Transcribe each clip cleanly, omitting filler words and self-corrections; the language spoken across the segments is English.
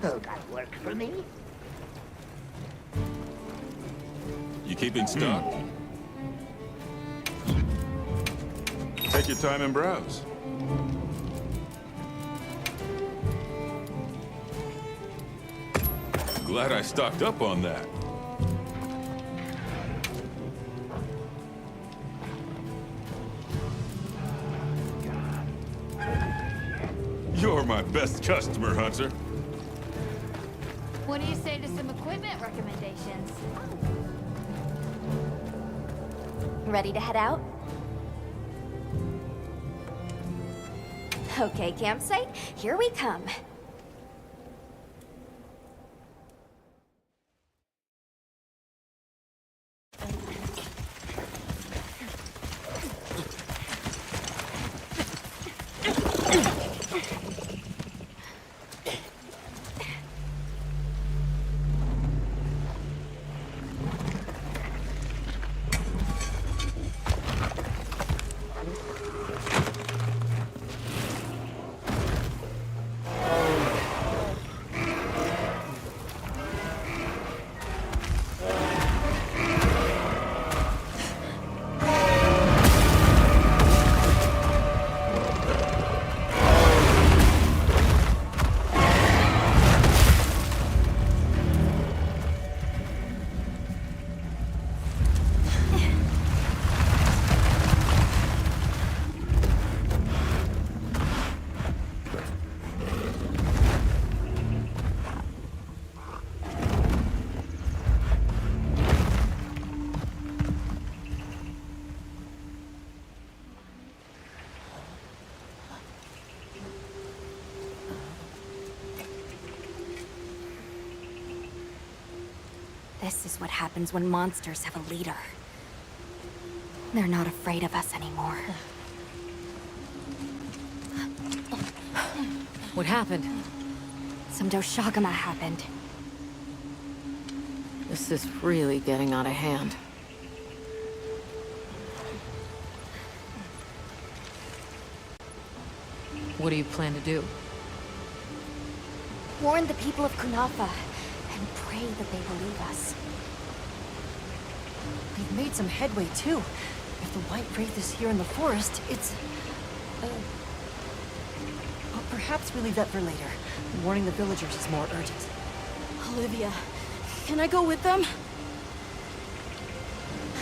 Oh, that worked for me. You keeping stock? Take your time and browse. Glad I stocked up on that. You're my best customer, Hunter. What do you say to some equipment recommendations? Ready to head out? Okay, campsite, here we come. This is what happens when monsters have a leader. They're not afraid of us anymore. What happened? Some Doshagama happened. This is really getting out of hand. What do you plan to do? Warn the people of Kunafa and pray that they believe us. We've made some headway, too. If the White Wraith is here in the forest, it's... But perhaps we leave that for later. Warning the villagers is more urgent. Olivia, can I go with them?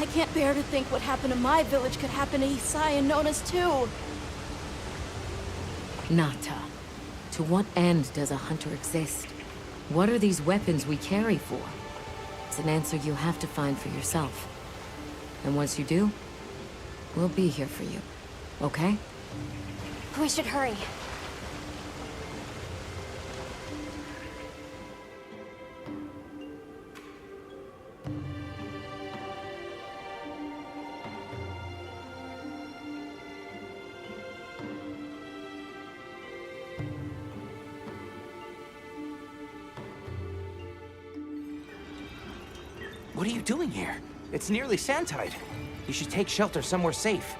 I can't bear to think what happened to my village could happen to Isai and Nona's too. Nata. To what end does a hunter exist? What are these weapons we carry for? It's an answer you have to find for yourself. And once you do, we'll be here for you. Okay? We should hurry. What are you doing here? It's nearly sandtide. You should take shelter somewhere safe.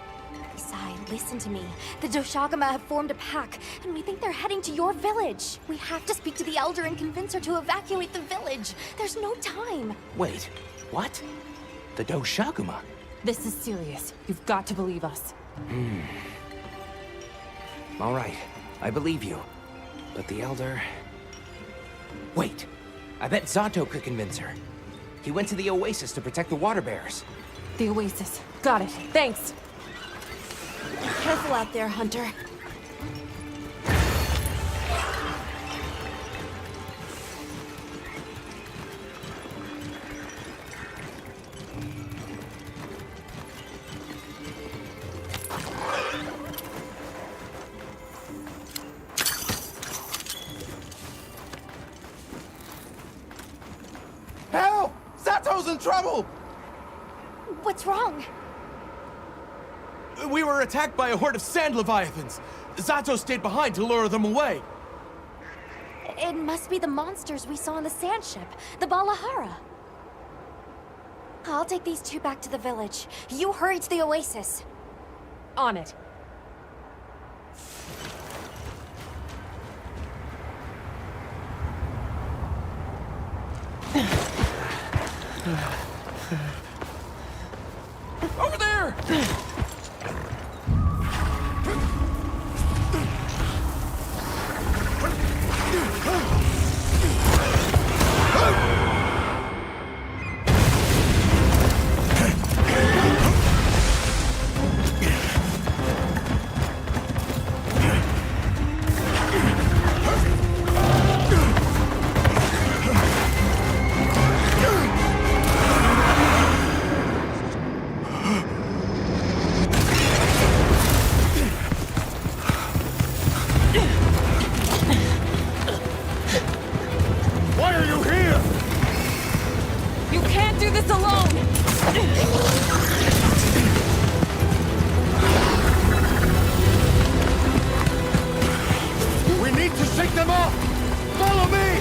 Isai, listen to me. The Doshagama have formed a pack, and we think they're heading to your village. We have to speak to the Elder and convince her to evacuate the village. There's no time. Wait, what? The Doshagama? This is serious. You've got to believe us. All right, I believe you. But the Elder... Wait! I bet Zato could convince her. He went to the Oasis to protect the water bearers. The Oasis. Got it. Thanks. Careful out there, Hunter. Help! Zato's in trouble! What's wrong? We were attacked by a horde of sand leviathans. Zato stayed behind to lure them away. It must be the monsters we saw on the sand ship, the Balahara. I'll take these two back to the village. You hurry to the Oasis. On it. Over there! Why are you here? You can't do this alone! We need to shake them off! Follow me!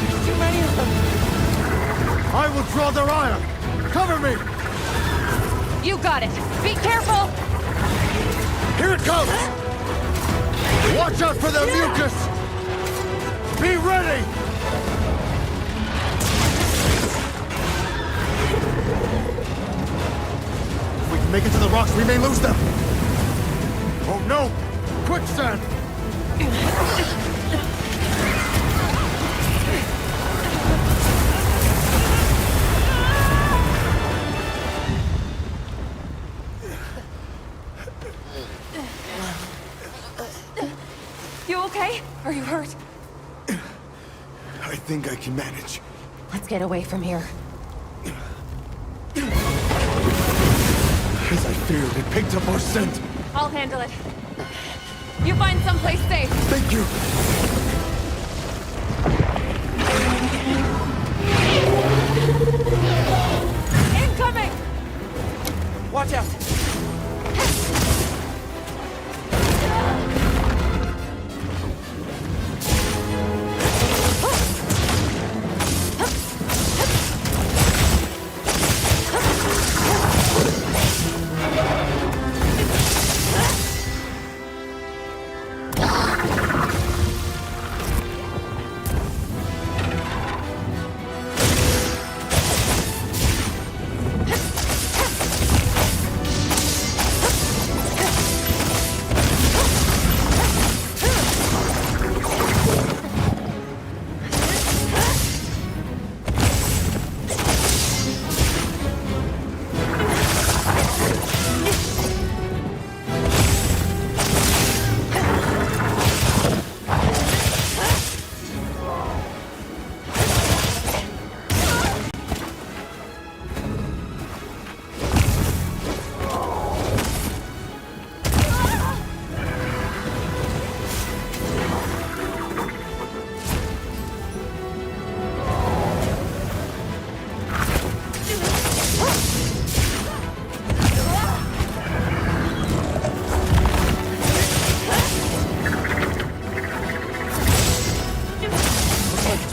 There's too many of them! I will draw their ire! Cover me! You got it! Be careful! Here it comes! Watch out for the mucus! Be ready! If we can make it to the rocks, we may lose them! Oh no! Quicksand! You okay? Are you hurt? I think I can manage. Let's get away from here. As I feared, it picked up our scent. I'll handle it. You find someplace safe. Thank you. Incoming! Watch out!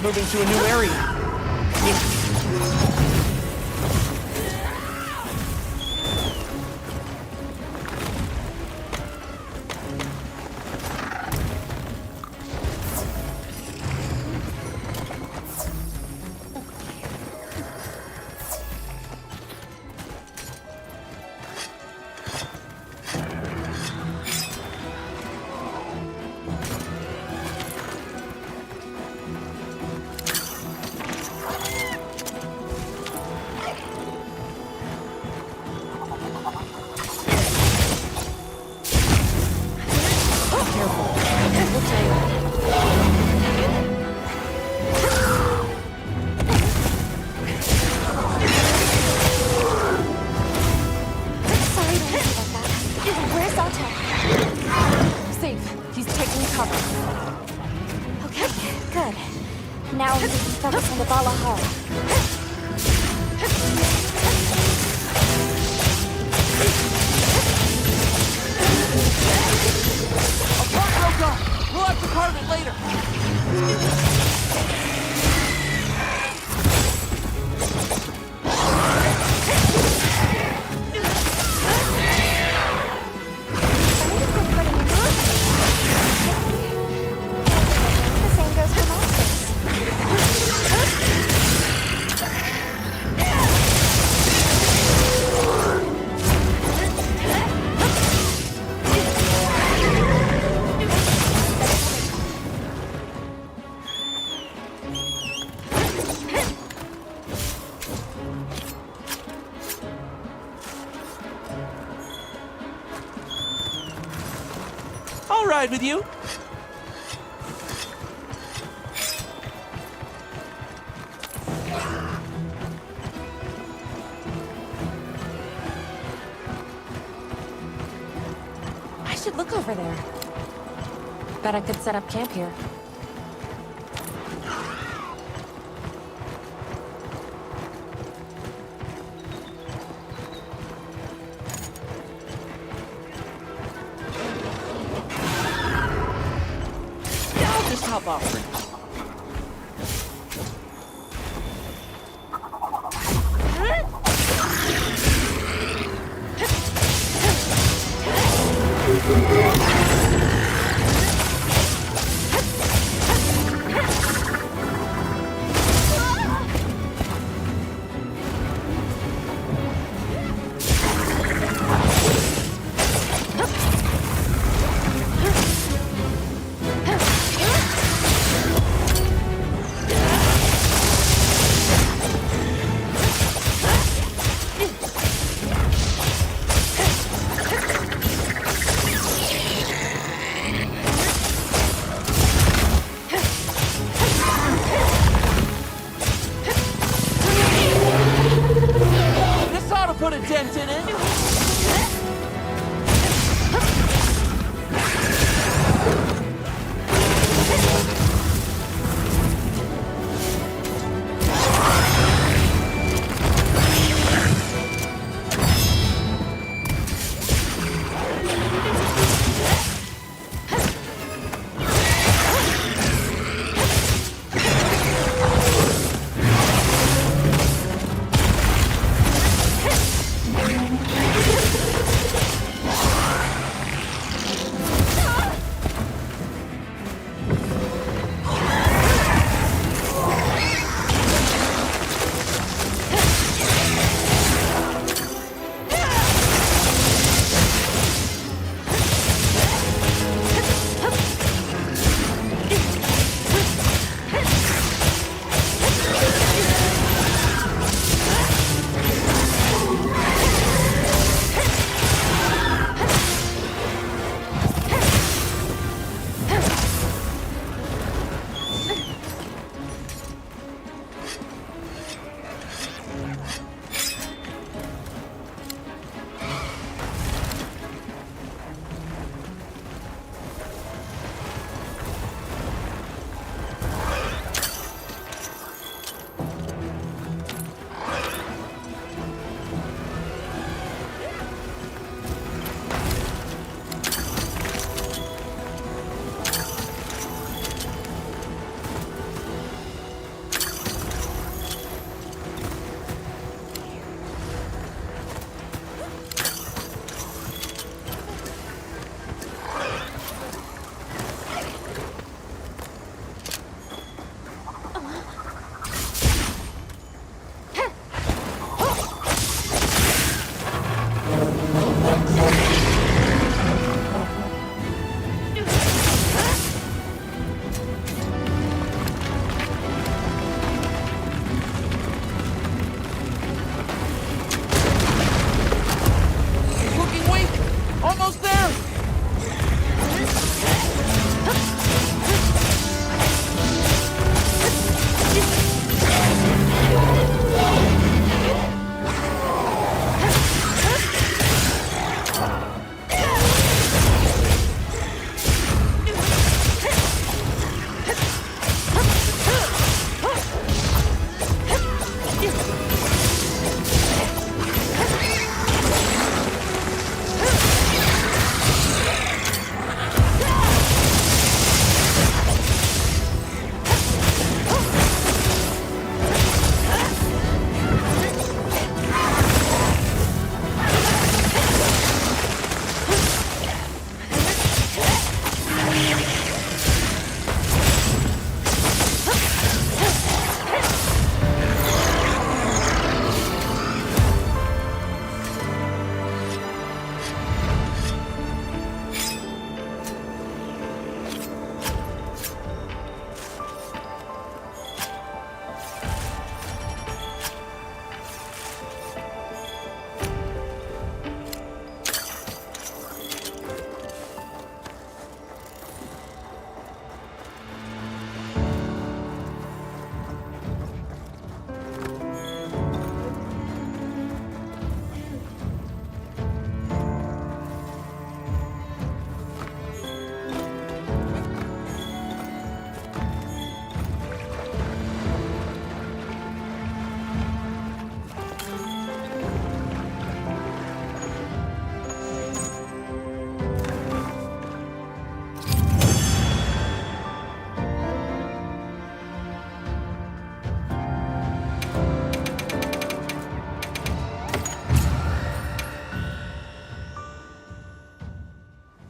Moving to a new area. have to carve it later. The same goes for monsters. I'll ride with you. I should look over there. Bet I could set up camp here. Yeah, I'll just hop off for now.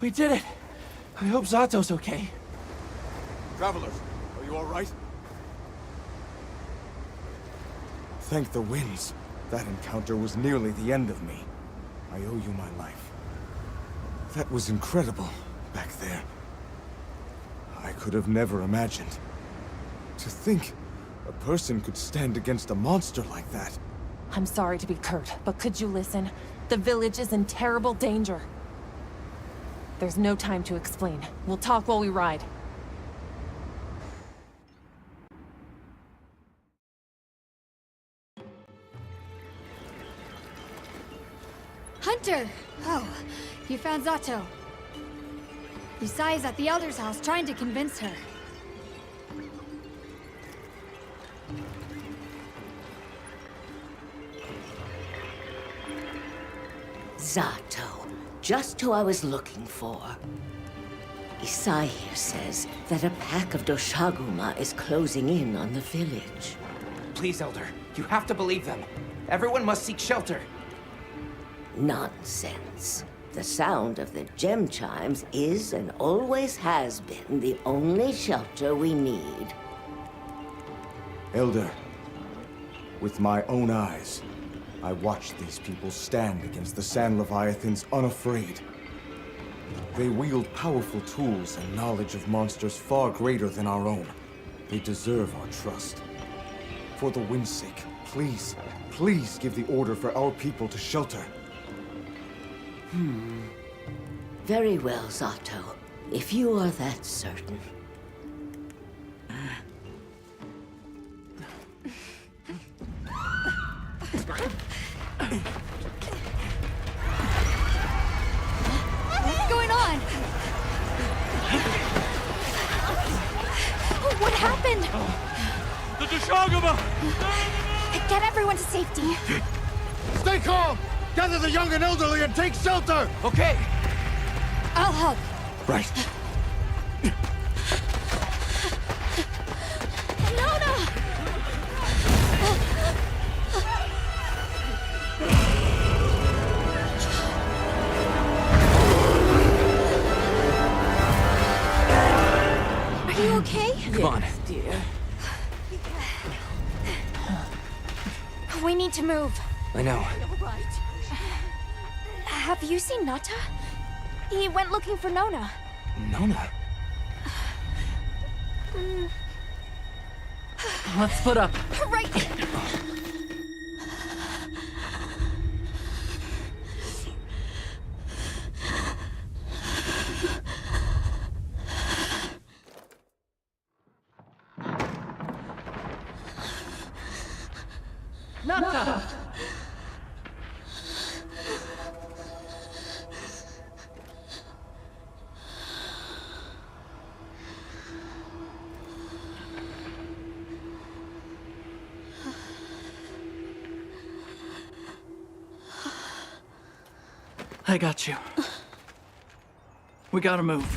We did it! I hope Zato's okay. Travelers, are you all right? Thank the winds. That encounter was nearly the end of me. I owe you my life. That was incredible, back there. I could have never imagined. To think a person could stand against a monster like that. I'm sorry to be curt, but could you listen? The village is in terrible danger. There's no time to explain. We'll talk while we ride. Hunter! Oh, you found Zato. Yusai is at the Elder's house trying to convince her. Zato, just who I was looking for. Isai here says that a pack of Doshaguma is closing in on the village. Please, Elder, you have to believe them. Everyone must seek shelter. Nonsense. The sound of the gem chimes is and always has been the only shelter we need. Elder, with my own eyes, I watched these people stand against the Sand Leviathans unafraid. They wield powerful tools and knowledge of monsters far greater than our own. They deserve our trust. For the wind's sake, please, please give the order for our people to shelter. Very well, Zato. If you are that certain. What's going on? What happened? The Doshaguma! Get everyone to safety. Stay calm! Gather the young and elderly and take shelter! Okay. I'll help. Right. Nona! Are you okay? Come on. Dear. We need to move. I know. Have you seen Nata? He went looking for Nona. Nona? Let's split up. Right! Nata! I got you. We gotta move.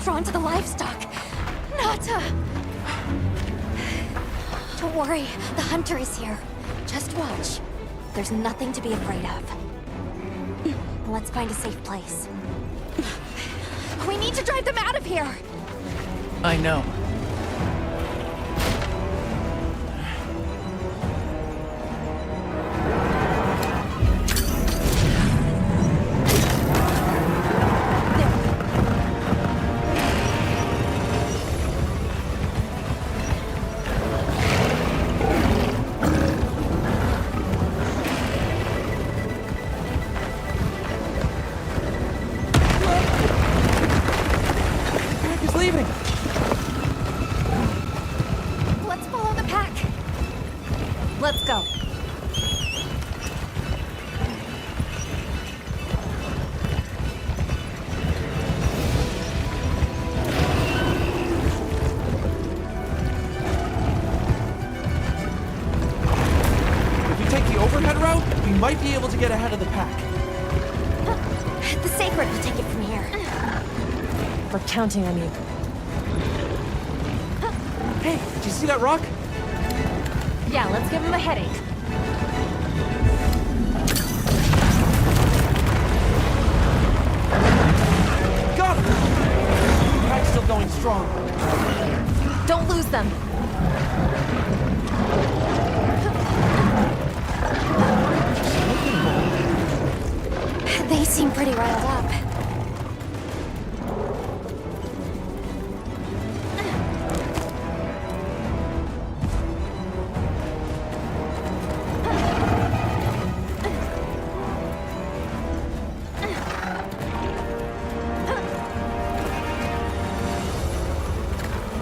Drawn to the livestock. Nata! Don't worry, the hunter is here. Just watch. There's nothing to be afraid of. Let's find a safe place. We need to drive them out of here! I know. He's leaving. overhead route, we might be able to get ahead of the pack. The Sacred will take it from here. We're counting on you. Hey, did you see that rock? Yeah, let's give him a headache. Got him! Pack's still going strong. Don't lose them. They seem pretty riled up.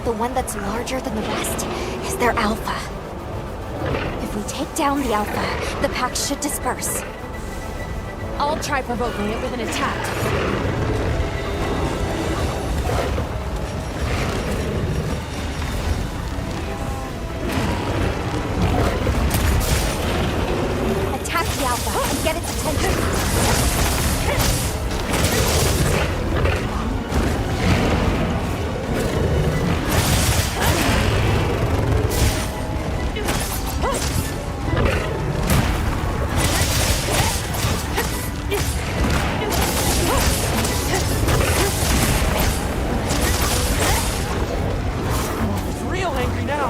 The one that's larger than the rest is their alpha. If we take down the alpha, the pack should disperse. I'll try provoking it with an attack. Attack the alpha and get its attention. It's real angry now.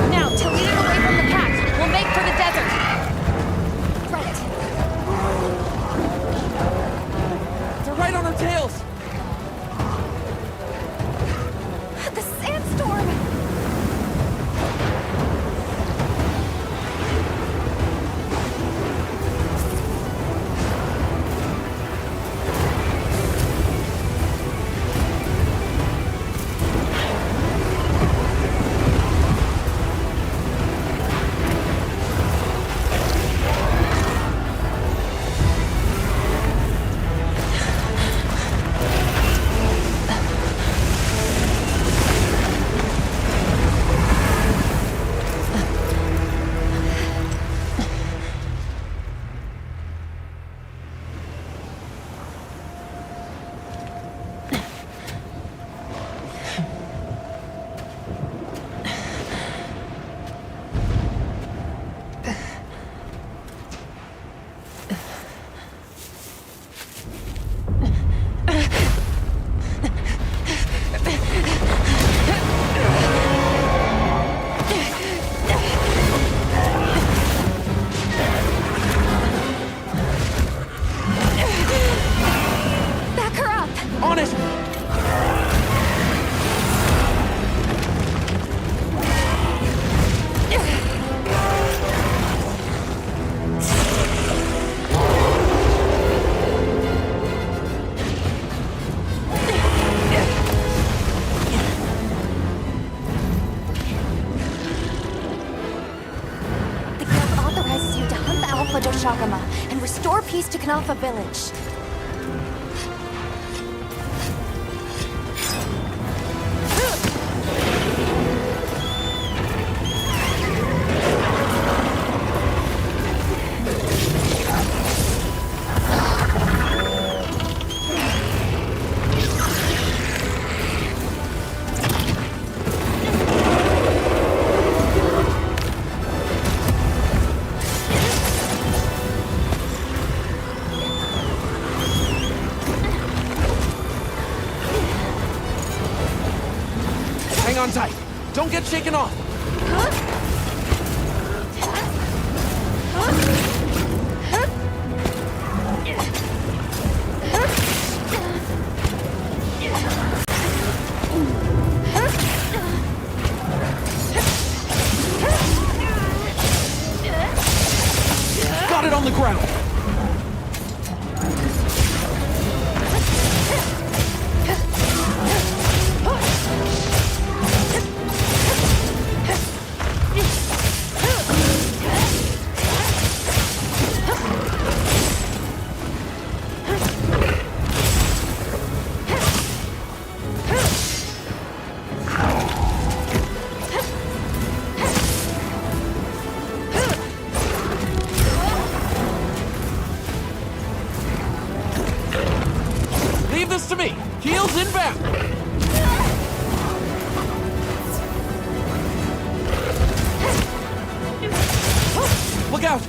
Now, to lead it away from the pack, we'll make for the desert. Right. They're right on our tails. The sandstorm! Back her up! On it! The guild authorizes you to hunt the Alpha Doshagama and restore peace to Kanafa Village. Hang on tight. Don't get shaken off. Got it on the ground. to me! Heels inbound! Look out!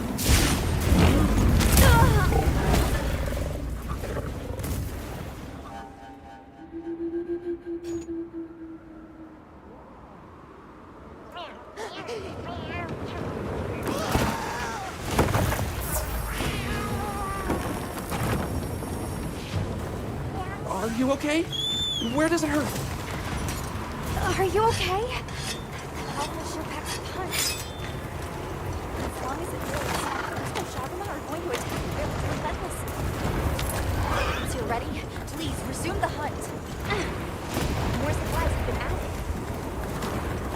Are you okay? Where does it hurt? Are you okay? How will show back the punch? As long as it lives, the Shaguma are going to attack the village relentlessly. Once you're ready, please resume the hunt. More supplies have been added.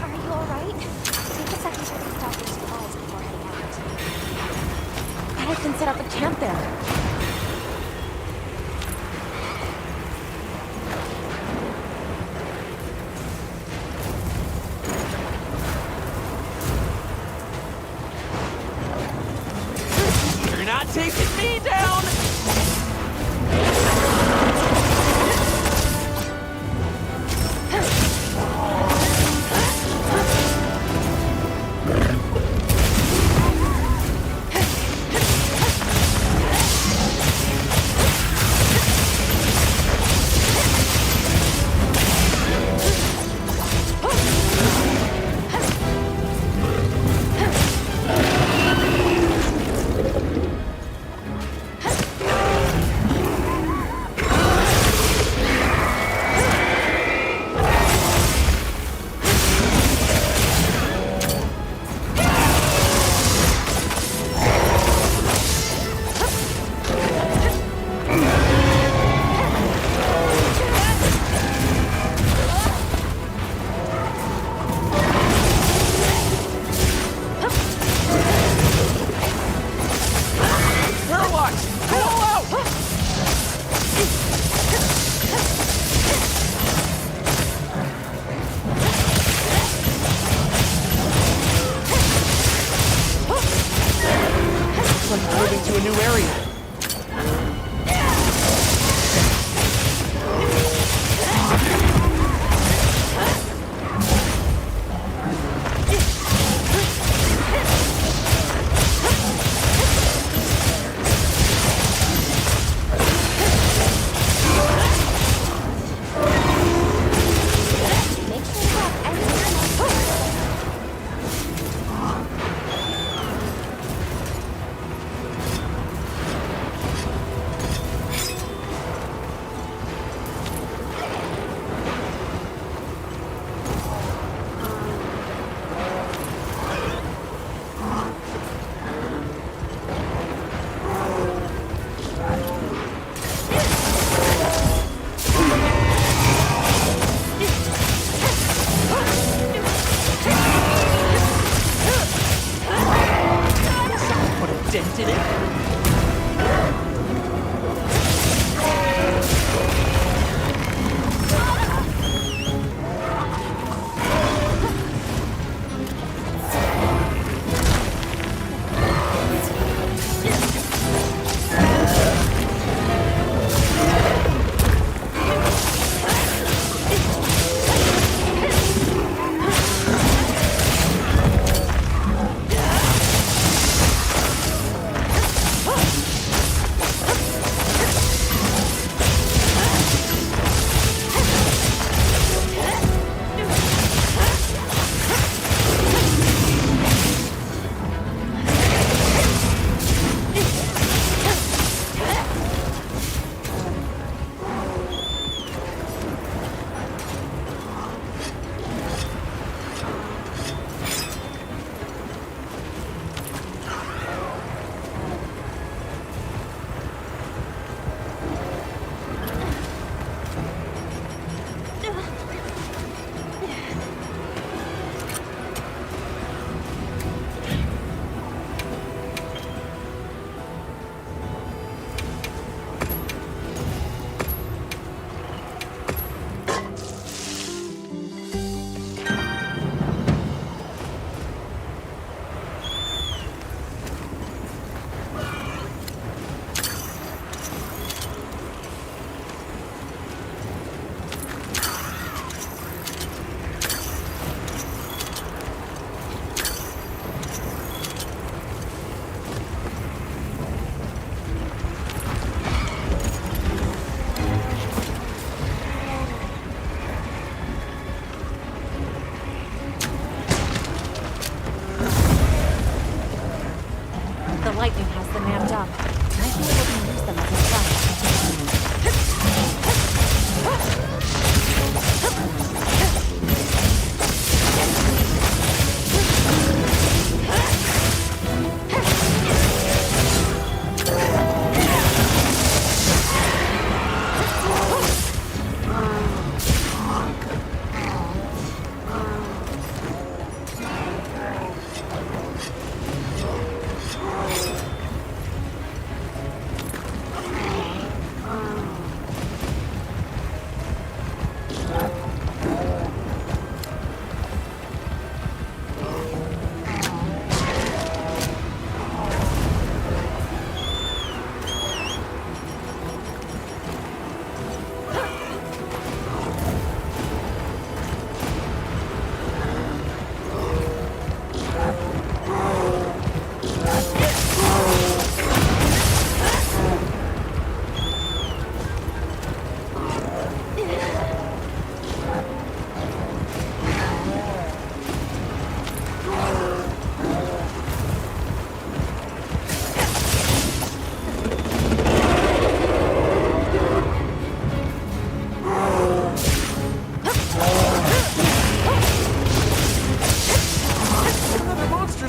Are you alright? Take a second to restock your supplies before heading out. I can set up a camp there. You're not taking me down! Moving to a new area. Ryzen has them amped up. Might be able to use them as a threat.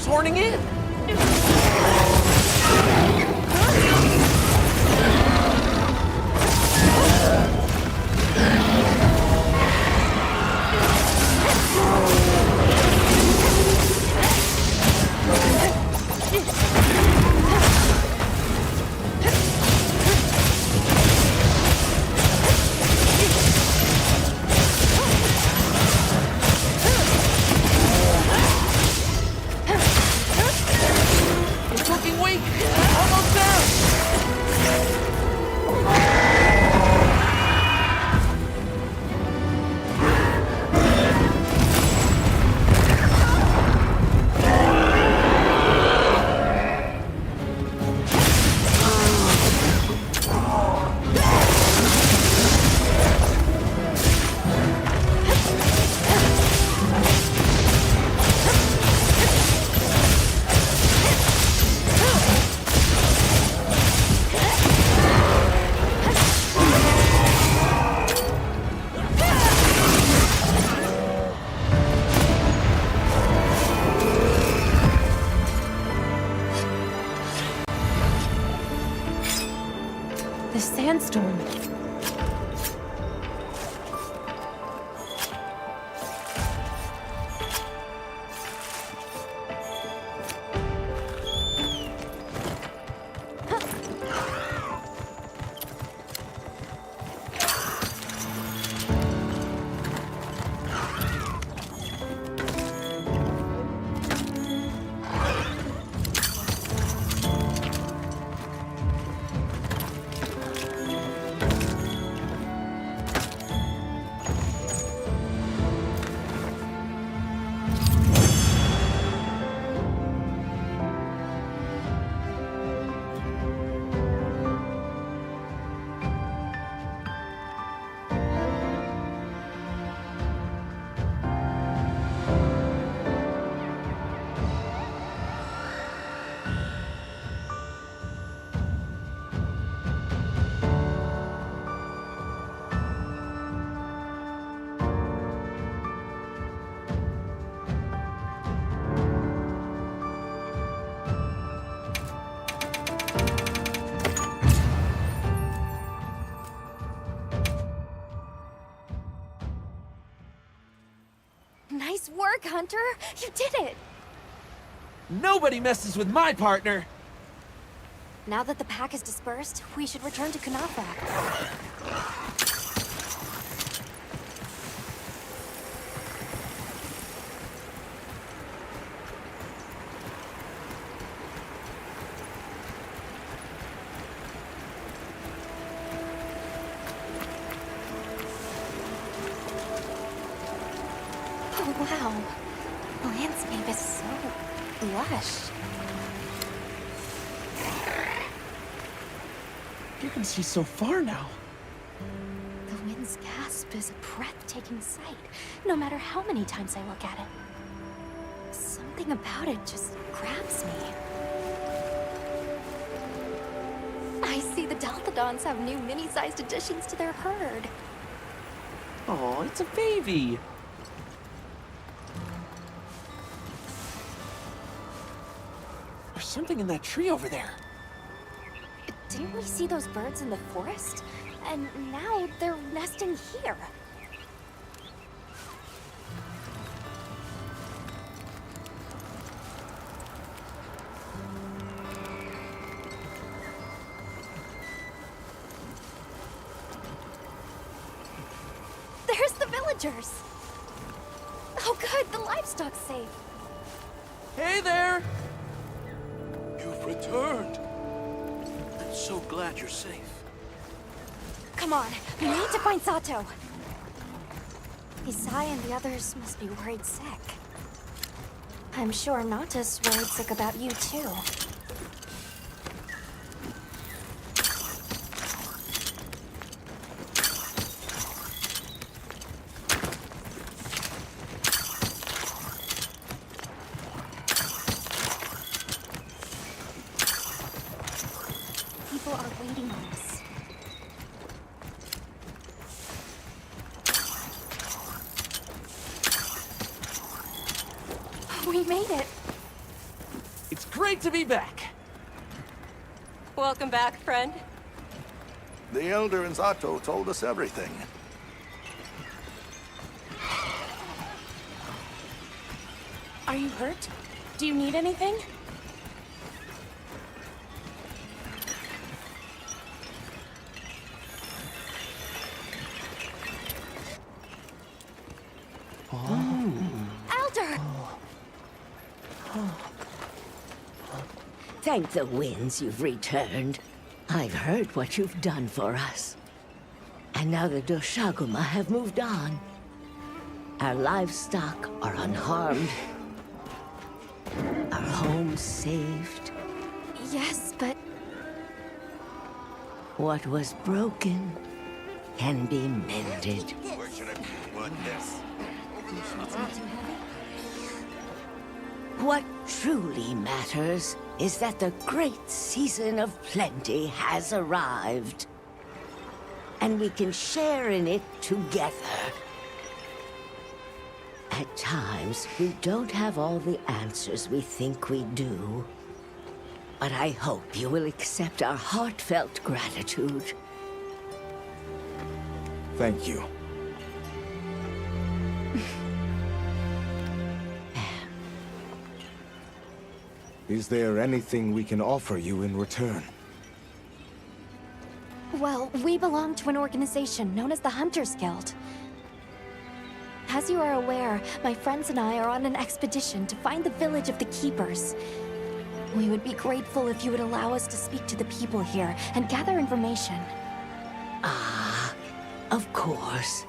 Horning in! The sandstorm. Nice work, Hunter! You did it! Nobody messes with my partner! Now that the pack is dispersed, we should return to Kunafak. Oh, wow. The landscape is so lush. You can see so far now. The wind's gasp is a breathtaking sight, no matter how many times I look at it. Something about it just grabs me. I see the Delthodons have new mini-sized additions to their herd. Oh, it's a baby. There's something in that tree over there. Didn't we see those birds in the forest? And now they're nesting here. There's the villagers! Oh good, the livestock's safe. Hey there! You've returned. I'm so glad you're safe. Come on, we need to find Sato. Isai and the others must be worried sick. I'm sure Nata's worried sick about you too. People are waiting on us. We made it. It's great to be back. Welcome back, friend. The Elder and Zato told us everything. Are you hurt? Do you need anything? Elder! Thank the winds you've returned. I've heard what you've done for us. And now the Doshaguma have moved on. Our livestock are unharmed. Our homes saved. Yes, but What was broken can be mended. Where should I put this? What truly matters is that the great season of plenty has arrived. And we can share in it together. At times, we don't have all the answers we think we do. But I hope you will accept our heartfelt gratitude. Thank you. Is there anything we can offer you in return? well, we belong to an organization known as the Hunters Guild. As you are aware, my friends and I are on an expedition to find the village of the Keepers. We would be grateful if you would allow us to speak to the people here and gather information. Ah, of course.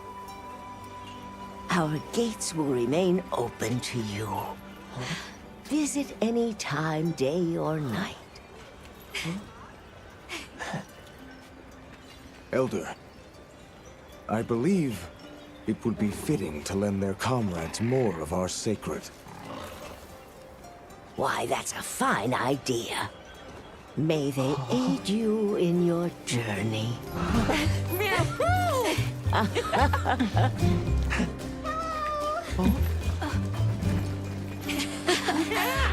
Our gates will remain open to you. Visit any time, day or night. Elder, I believe it would be fitting to lend their comrades more of our sacred. Why, that's a fine idea. May they aid you in your journey.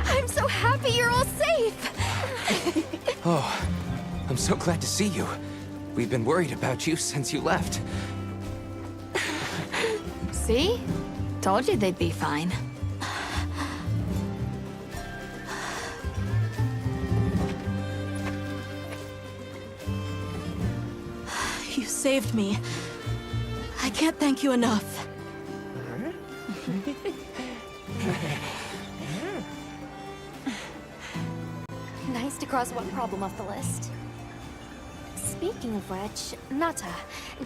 I'm so happy you're all safe! Oh, I'm so glad to see you. We've been worried about you since you left. See? Told you they'd be fine. You saved me. I can't thank you enough. Nice to cross one problem off the list. Speaking of which, Nata,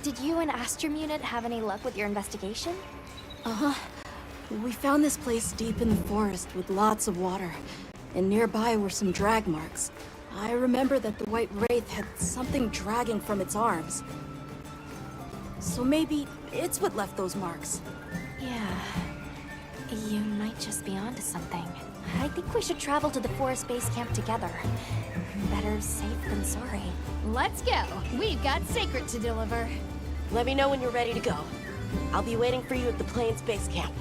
did you and Astrum Unit have any luck with your investigation? Uh-huh. We found this place deep in the forest with lots of water. And nearby were some drag marks. I remember that the White Wraith had something dragging from its arms. So maybe it's what left those marks. Yeah. You might just be onto something. I think we should travel to the forest base camp together. Better safe than sorry. Let's go. We've got Sacred to deliver. Let me know when you're ready to go. I'll be waiting for you at the Plains base camp.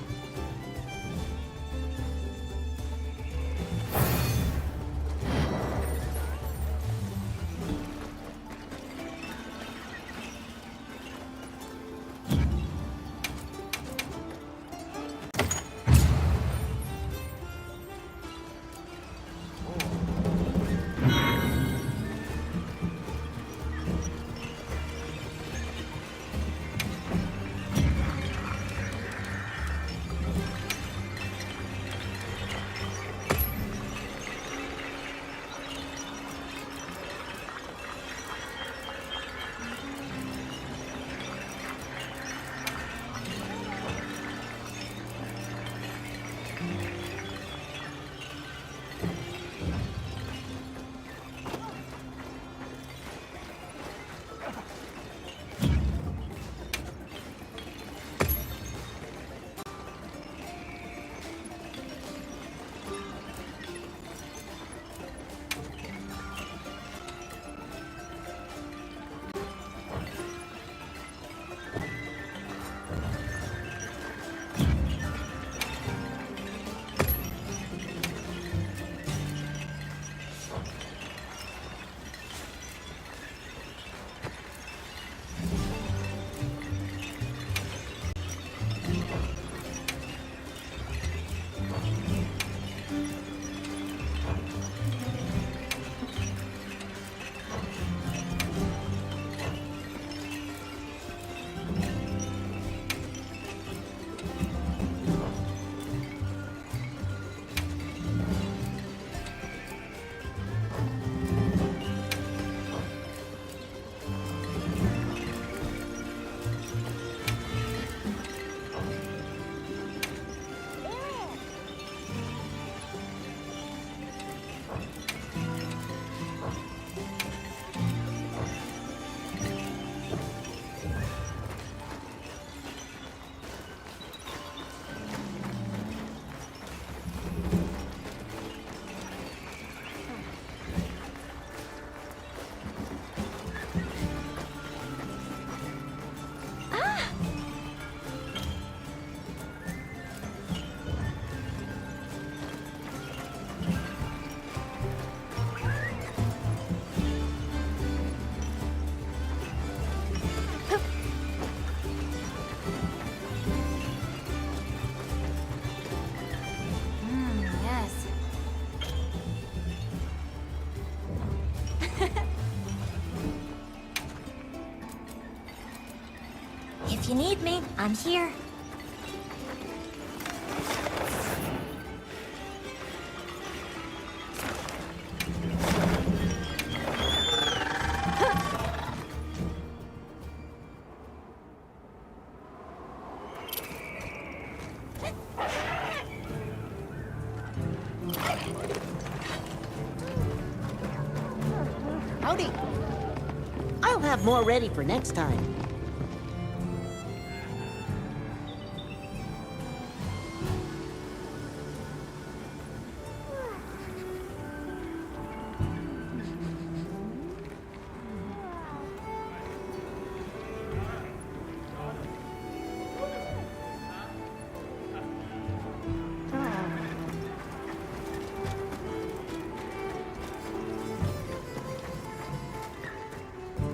If you need me, I'm here. Howdy. I'll have more ready for next time.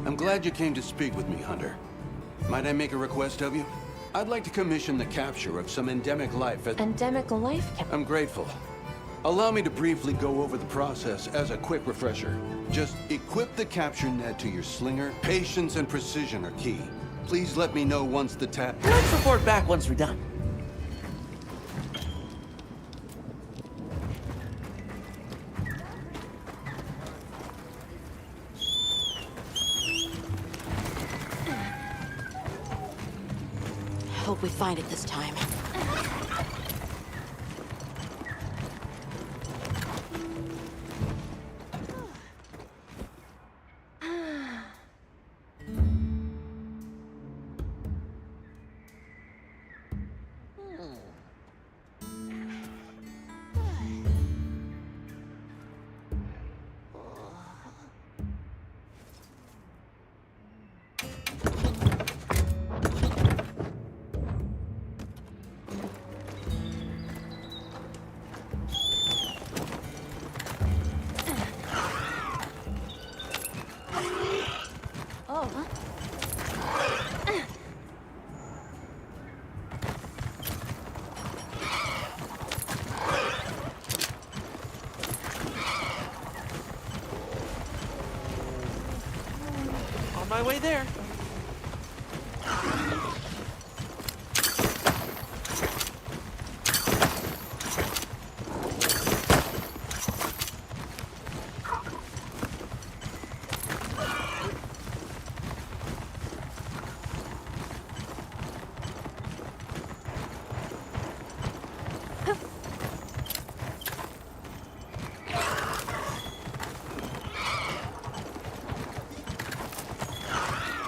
I'm glad you came to speak with me, Hunter. Might I make a request of you? I'd like to commission the capture of some endemic life at... Endemic life? I'm grateful. Allow me to briefly go over the process as a quick refresher. Just equip the capture net to your slinger. Patience and precision are key. Please let me know once the Let's report back once we're done. Hope we find it this time. my way there.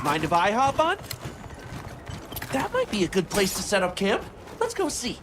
Mind if I hop on? That might be a good place to set up camp. Let's go see.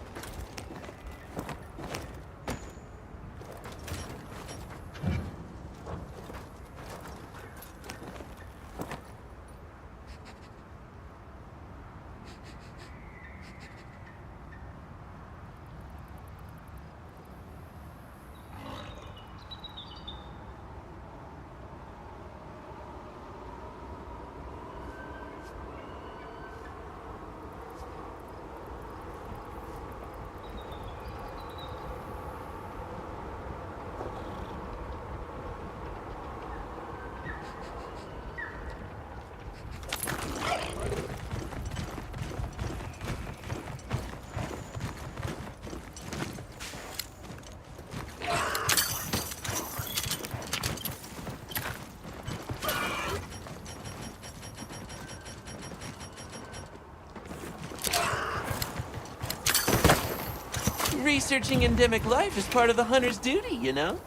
Researching endemic life is part of the hunter's duty, you know?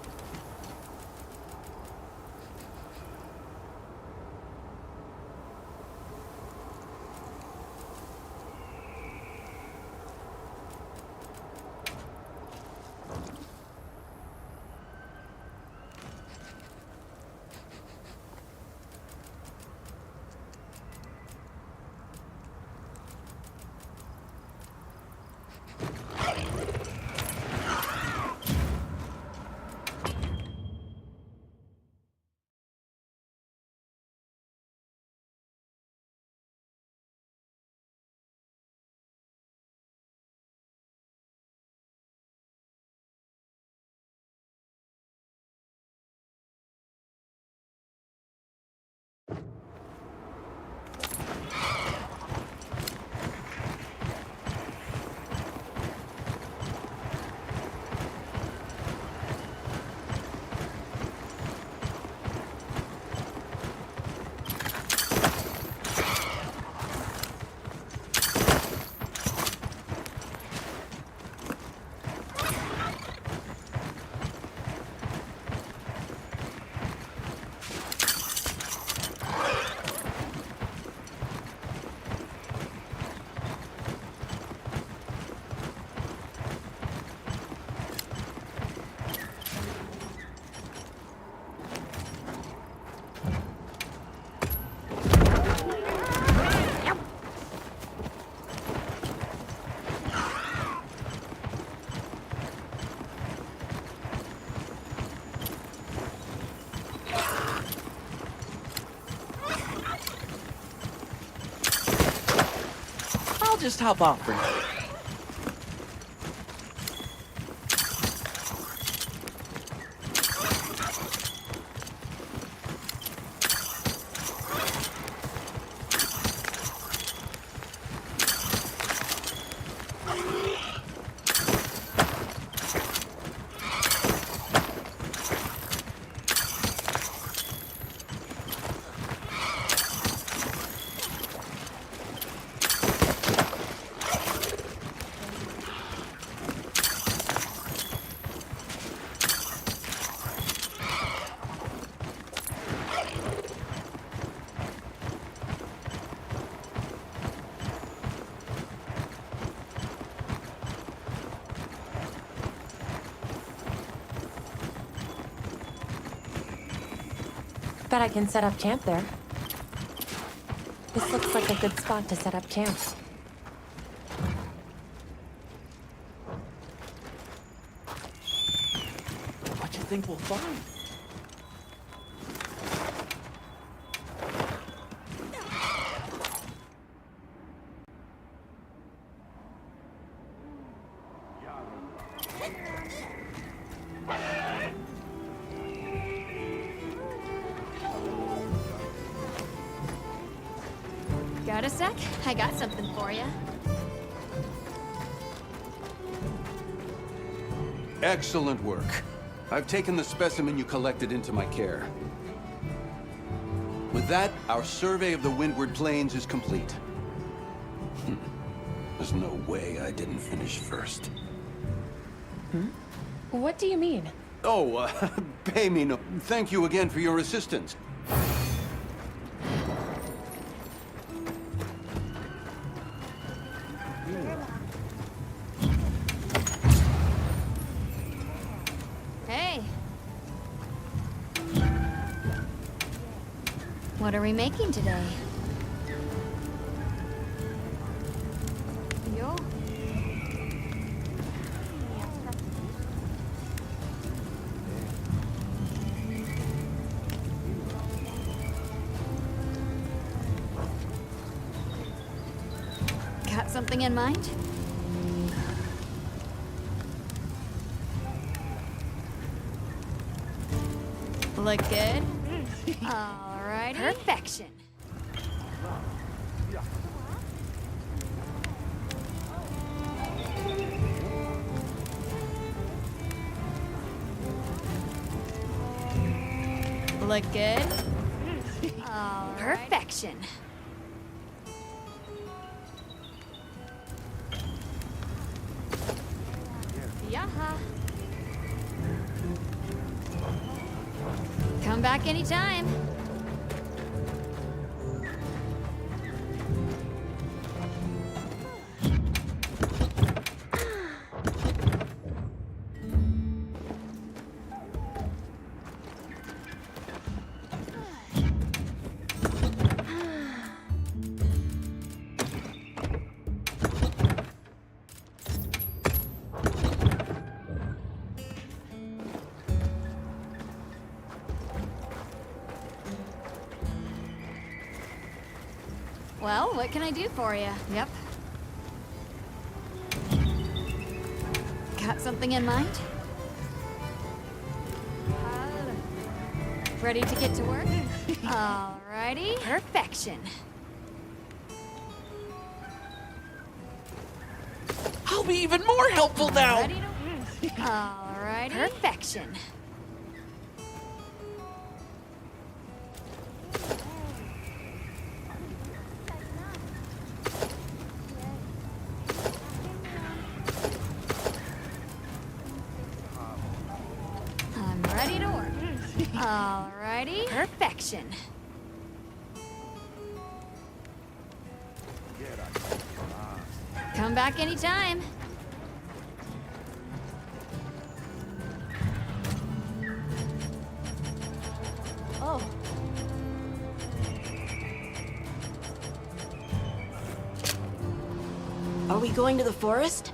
I'll just hop off for now. Bet I can set up camp there. This looks like a good spot to set up camp. What do you think we'll find? Got a sec? I got something for you. Excellent work. I've taken the specimen you collected into my care. With that, our survey of the Windward Plains is complete. There's no way I didn't finish first. What do you mean? Oh, pay me no... Thank you again for your assistance. Hey. What are we making today? Yo. Got something in mind? Look good? Alrighty. Perfection. Look good? Alrighty. Perfection. Yaha. Come back anytime. Well, what can I do for you? Yep. Got something in mind? Ready to get to work? Alrighty. Perfection. I'll be even more helpful now! Ready to... Alrighty. Perfection. I'm ready to work. Alrighty. Perfection. Come back anytime. Oh. Are we going to the forest?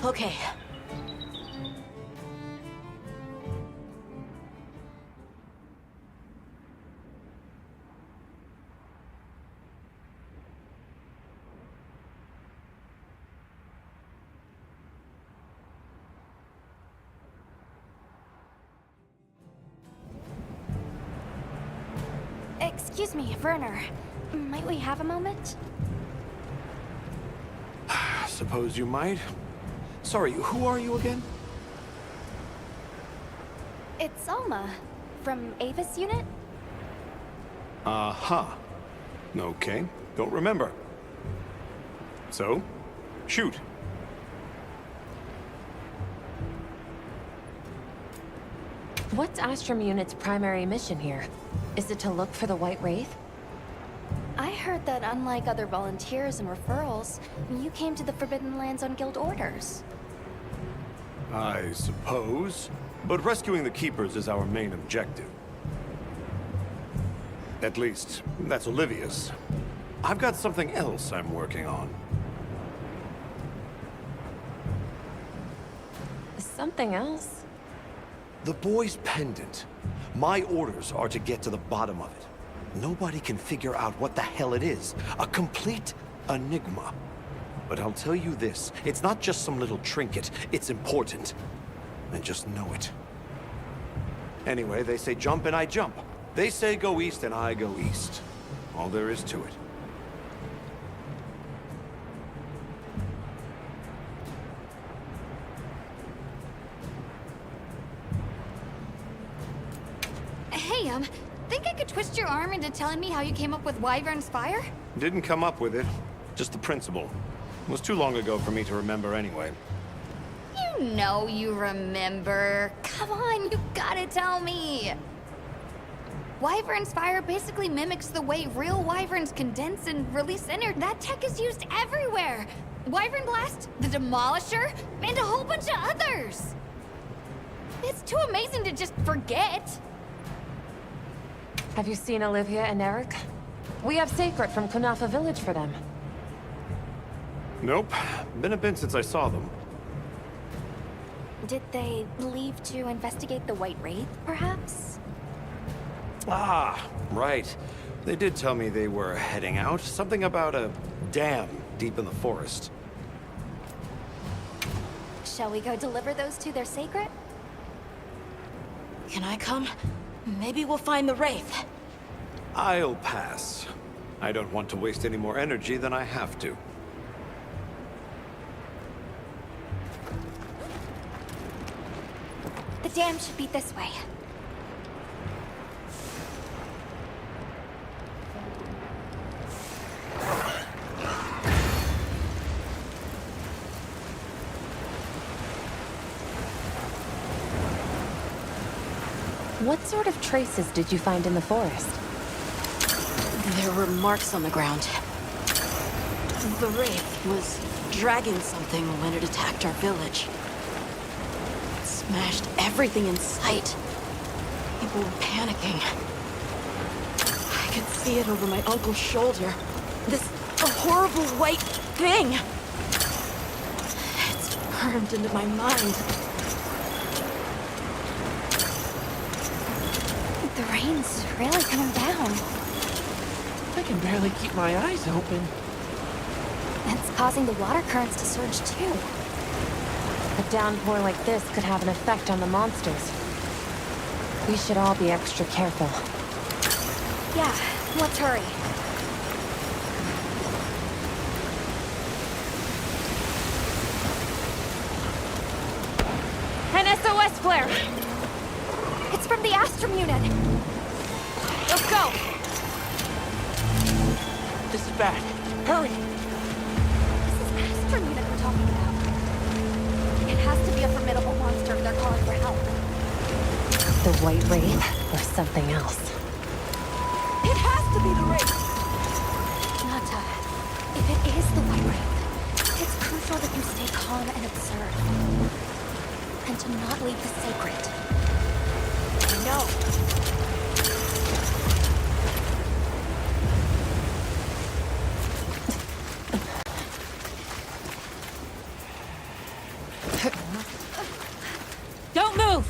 Okay. Excuse me, Werner. Might we have a moment? Suppose you might. Sorry, who are you again? It's Alma, from Avis Unit. Uh-huh. Okay, don't remember. So, shoot. What's Astrum Unit's primary mission here? Is it to look for the White Wraith? I heard that unlike other volunteers and referrals, you came to the Forbidden Lands on guild orders. I suppose. But rescuing the Keepers is our main objective. At least, that's Olivia's. I've got something else I'm working on. Something else? The boy's pendant. My orders are to get to the bottom of it. Nobody can figure out what the hell it is. A complete enigma. But I'll tell you this, it's not just some little trinket. It's important. And just know it. Anyway, they say jump and I jump. They say go east and I go east. All there is to it. Hey, think I could twist your arm into telling me how you came up with Wyvern's fire? Didn't come up with it. Just the principle. It was too long ago for me to remember anyway. You know you remember. Come on, you gotta tell me. Wyvern's fire basically mimics the way real wyverns condense and release energy. That tech is used everywhere. Wyvern Blast, the Demolisher, and a whole bunch of others. It's too amazing to just forget. Have you seen Olivia and Eric? We have Sacred from Kunafa Village for them. Nope. Been a bit since I saw them. Did they leave to investigate the White Wraith, perhaps? Ah, right. They did tell me they were heading out. Something about a dam deep in the forest. Shall we go deliver those to their Sacred? Can I come? Maybe we'll find the Wraith. I'll pass. I don't want to waste any more energy than I have to. The dam should be this way. What sort of traces did you find in the forest? There were marks on the ground. The Wraith was dragging something when it attacked our village. It smashed everything in sight. People were panicking. I could see it over my uncle's shoulder. This horrible white thing. It's burned into my mind. The rain's really coming down. I can barely keep my eyes open. It's causing the water currents to surge too. A downpour like this could have an effect on the monsters. We should all be extra careful. Yeah, let's hurry. An SOS flare! It's from the Astrum unit. Let's go! This is bad. Hurry! This is Astrum unit we're talking about. It has to be a formidable monster if they're calling for help. The White Wraith or something else. It has to be the Wraith! Nata, if it is the White Wraith, it's crucial that you stay calm and observe. And to not leave the Sacred. No. Don't move!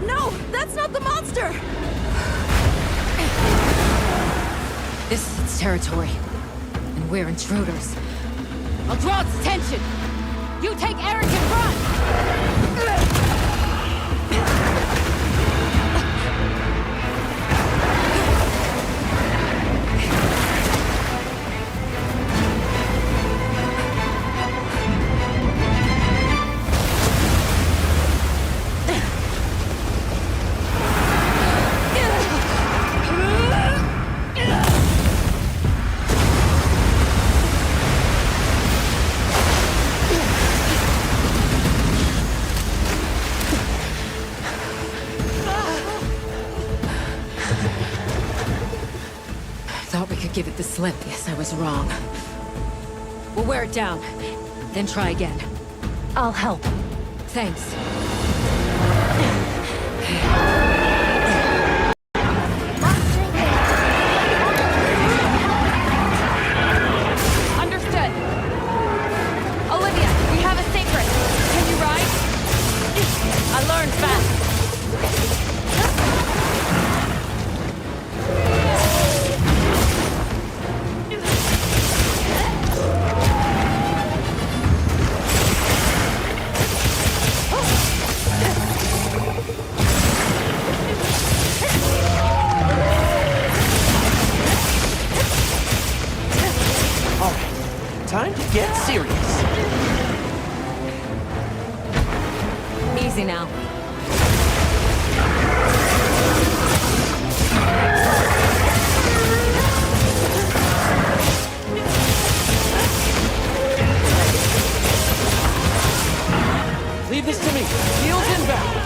No, that's not the monster! This is its territory, and we're intruders. I'll draw its attention! You take Eric and run! Thought we could give it the slip. Guess I was wrong. We'll wear it down, then try again. I'll help. Thanks. Under Easy now. Leave this to me. Heels inbound.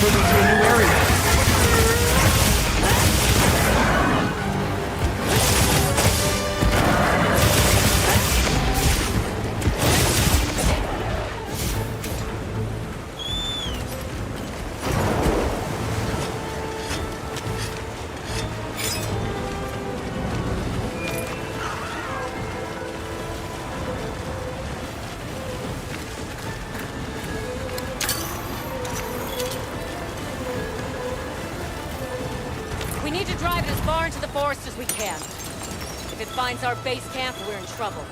Moving to a new area. We need to drive it as far into the forest as we can. If it finds our base camp, we're in trouble.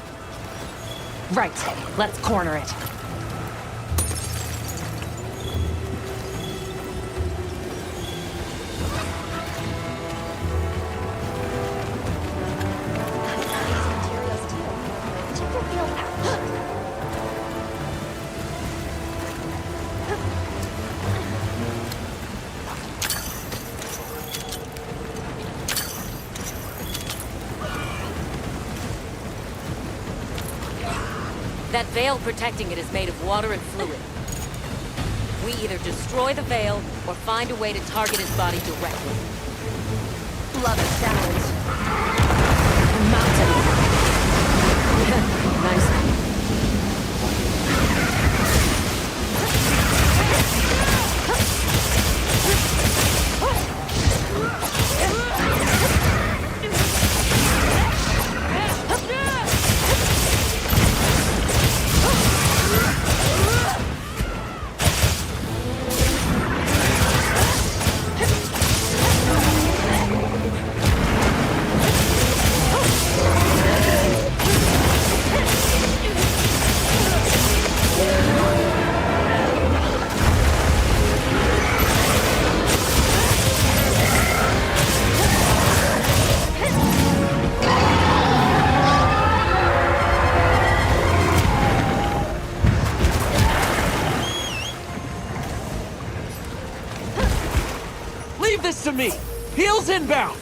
Right. Let's corner it. That veil protecting it is made of water and fluid. We either destroy the veil or find a way to target his body directly. Love a salad. Mountain. Nice. Leave this to me! Heels inbound!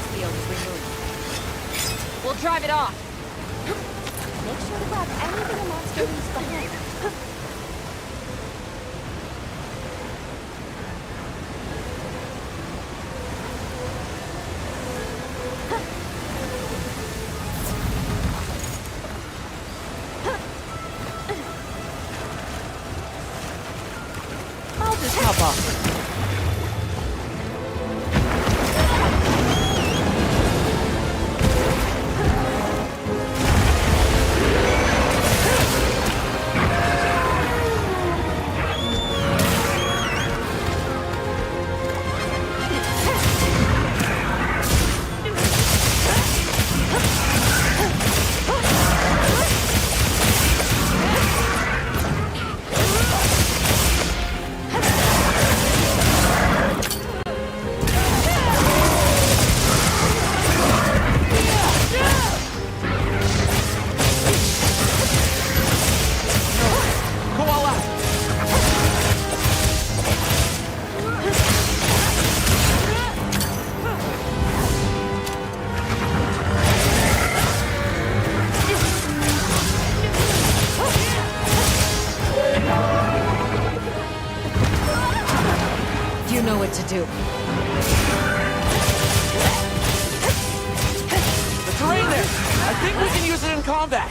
supply field as we move. We'll drive it off. Make sure to grab anything a monster leaves behind. I'll just hop off. You know what to do. The terrain there! I think we can use it in combat!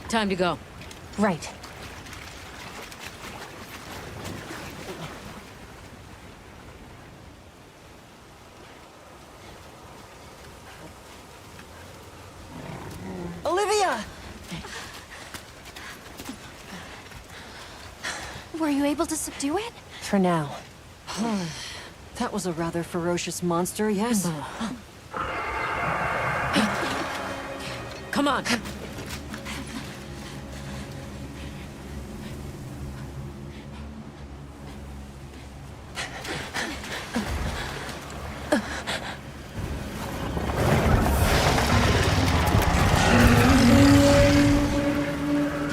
Time to go. Right. Olivia! Were you able to subdue it? For now. That was a rather ferocious monster, yes? Come on.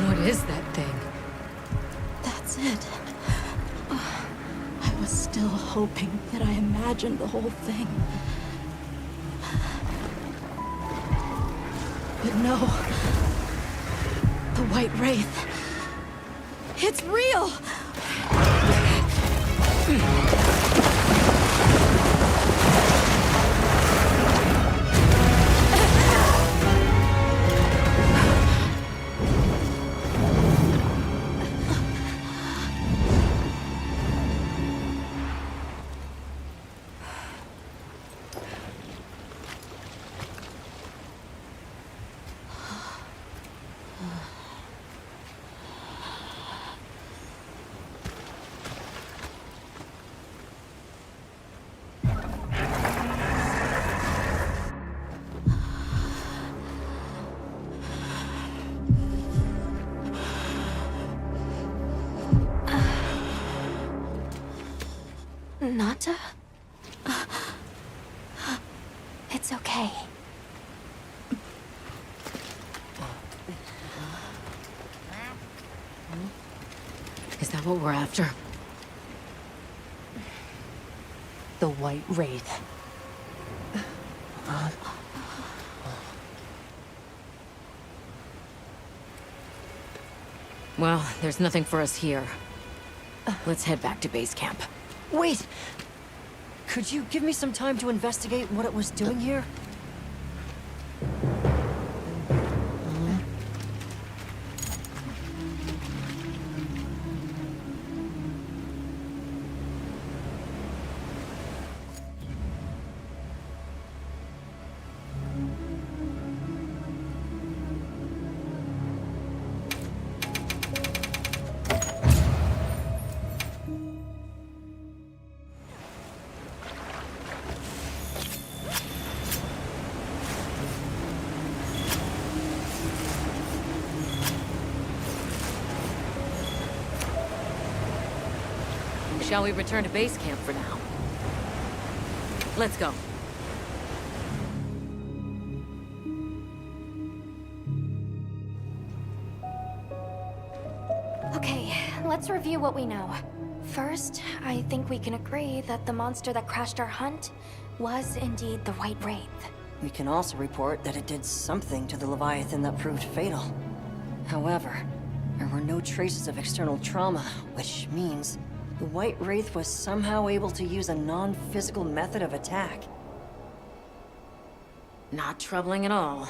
What is that thing? That's it. I was still hoping that I imagined the whole thing. But no. The White Wraith. It's real! Nata? It's okay. Is that what we're after? The White Wraith. Well, there's nothing for us here. Let's head back to base camp. Wait! Could you give me some time to investigate what it was doing here? Shall we return to base camp for now? Let's go. Okay, let's review what we know. First, I think we can agree that the monster that crashed our hunt was indeed the White Wraith. We can also report that it did something to the Leviathan that proved fatal. However, there were no traces of external trauma, which means the White Wraith was somehow able to use a non-physical method of attack. Not troubling at all.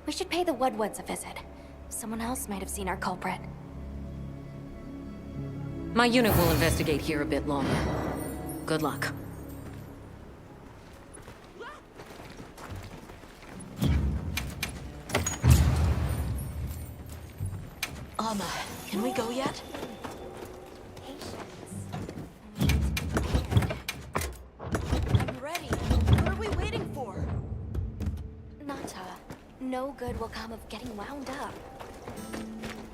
We should pay the Woodwoods a visit. Someone else might have seen our culprit. My unit will investigate here a bit longer. Good luck. Can we go yet? I'm ready. What are we waiting for? Nata, no good will come of getting wound up.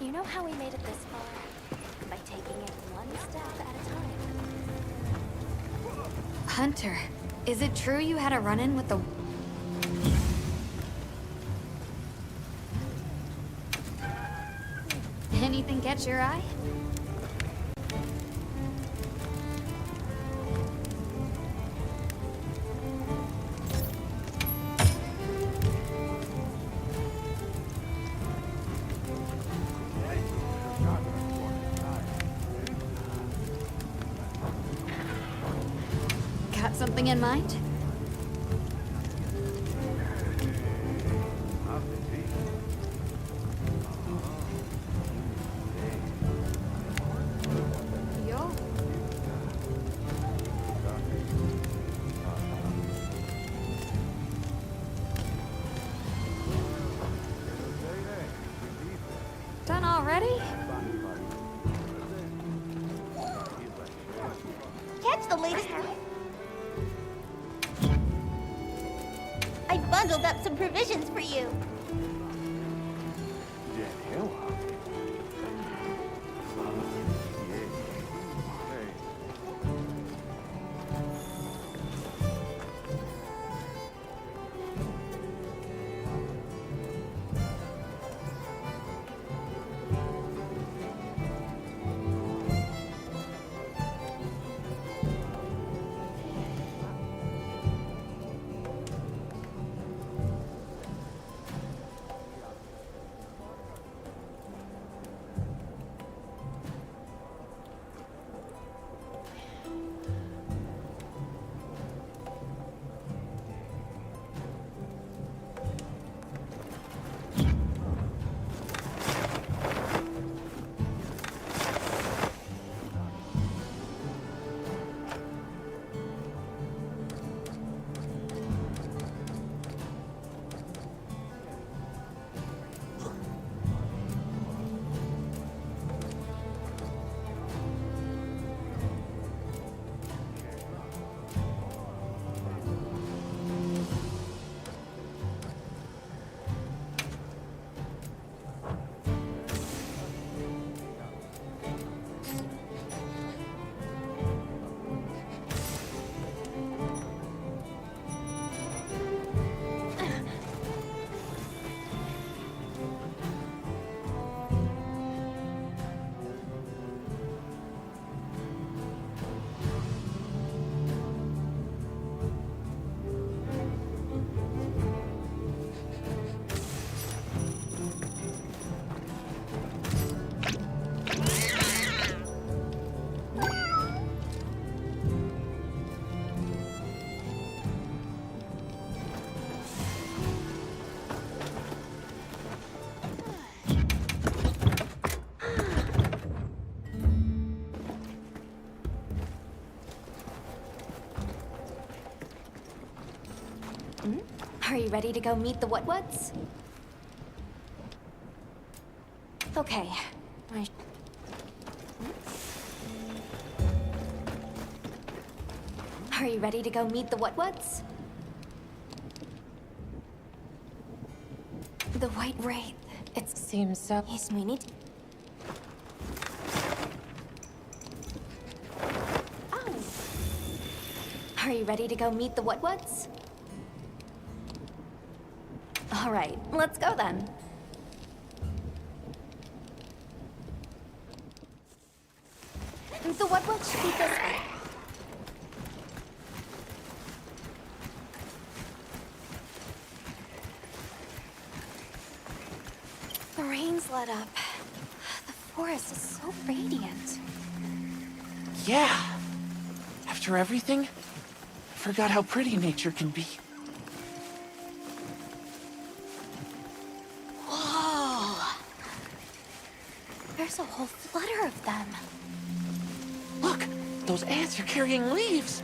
You know how we made it this far? By taking it one step at a time. Hunter, is it true you had a run-in with the... Anything catch your eye? Got something in mind? Yo. Done already? Catch the latest. I bundled up some provisions for you. you ready to go meet the what-whats? Okay. Are you ready to go meet the what-whats? The White Wraith. It seems so. Yes, we need. Oh. Are you ready to go meet the what-whats? All right, let's go then. The what-whats should be this way. The rain's let up. The forest is so radiant. Yeah. After everything, I forgot how pretty nature can be. Whoa! There's a whole flutter of them. Look, those ants are carrying leaves.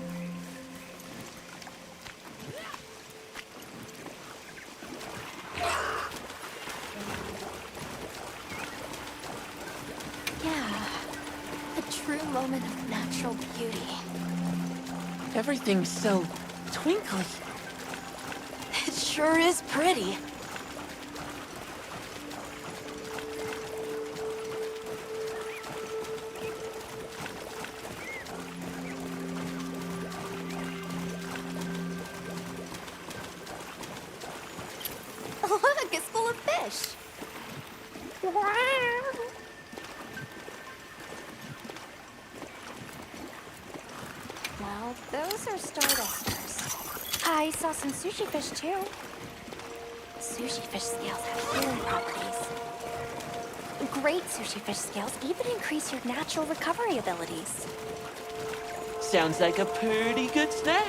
Yeah, a true moment of natural beauty. Everything's so twinkly. It sure is pretty. Look, it's full of fish. Well, those are stardusters. I saw some sushi fish too. Sushi fish scales have healing properties. Great sushi fish scales even increase your natural recovery abilities. Sounds like a pretty good snack.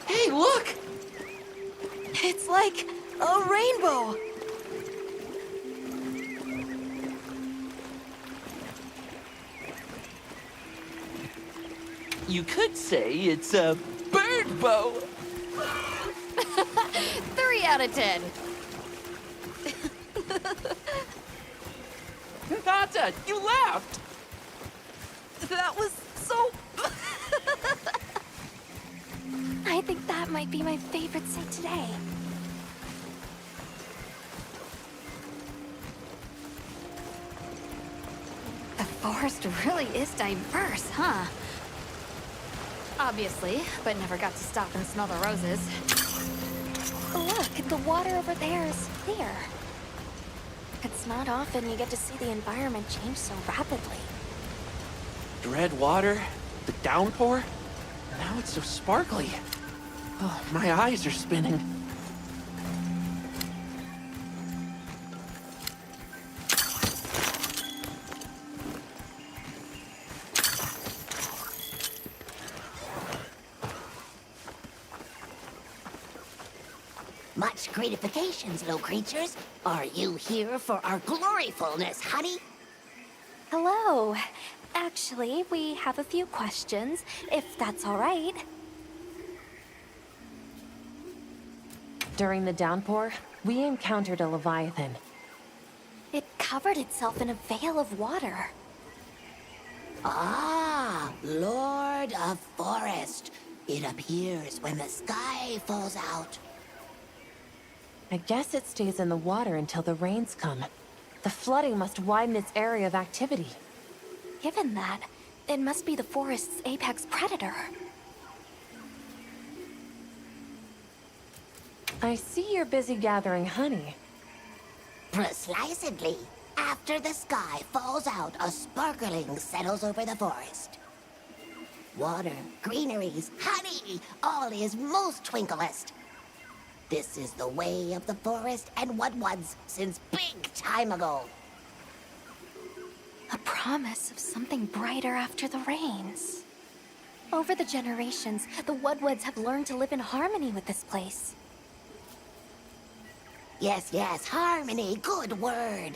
Hey, look! It's like a rainbow. You could say it's a bird bow. 3 out of 10. Nata, you laughed! That was so... I think that might be my favorite sight today. The forest really is diverse, huh? Obviously, but never got to stop and smell the roses. Look, the water over there is clear. It's not often you get to see the environment change so rapidly. The red water, the downpour, now it's so sparkly. Oh, my eyes are spinning. Much gratifications, little creatures. Are you here for our gloryfulness, honey? Hello. Actually, we have a few questions, if that's all right. During the downpour, we encountered a Leviathan. It covered itself in a veil of water. Ah, Lord of Forest. It appears when the sky falls out. I guess it stays in the water until the rains come. The flooding must widen its area of activity. Given that, it must be the forest's apex predator. I see you're busy gathering honey. Precisely. After the sky falls out, a sparkling settles over the forest. Water, greeneries, honey, all is most twinklest. This is the way of the forest and what was since big time ago. A promise of something brighter after the rains. Over the generations, the Woodwoods have learned to live in harmony with this place. Yes, yes, harmony, good word.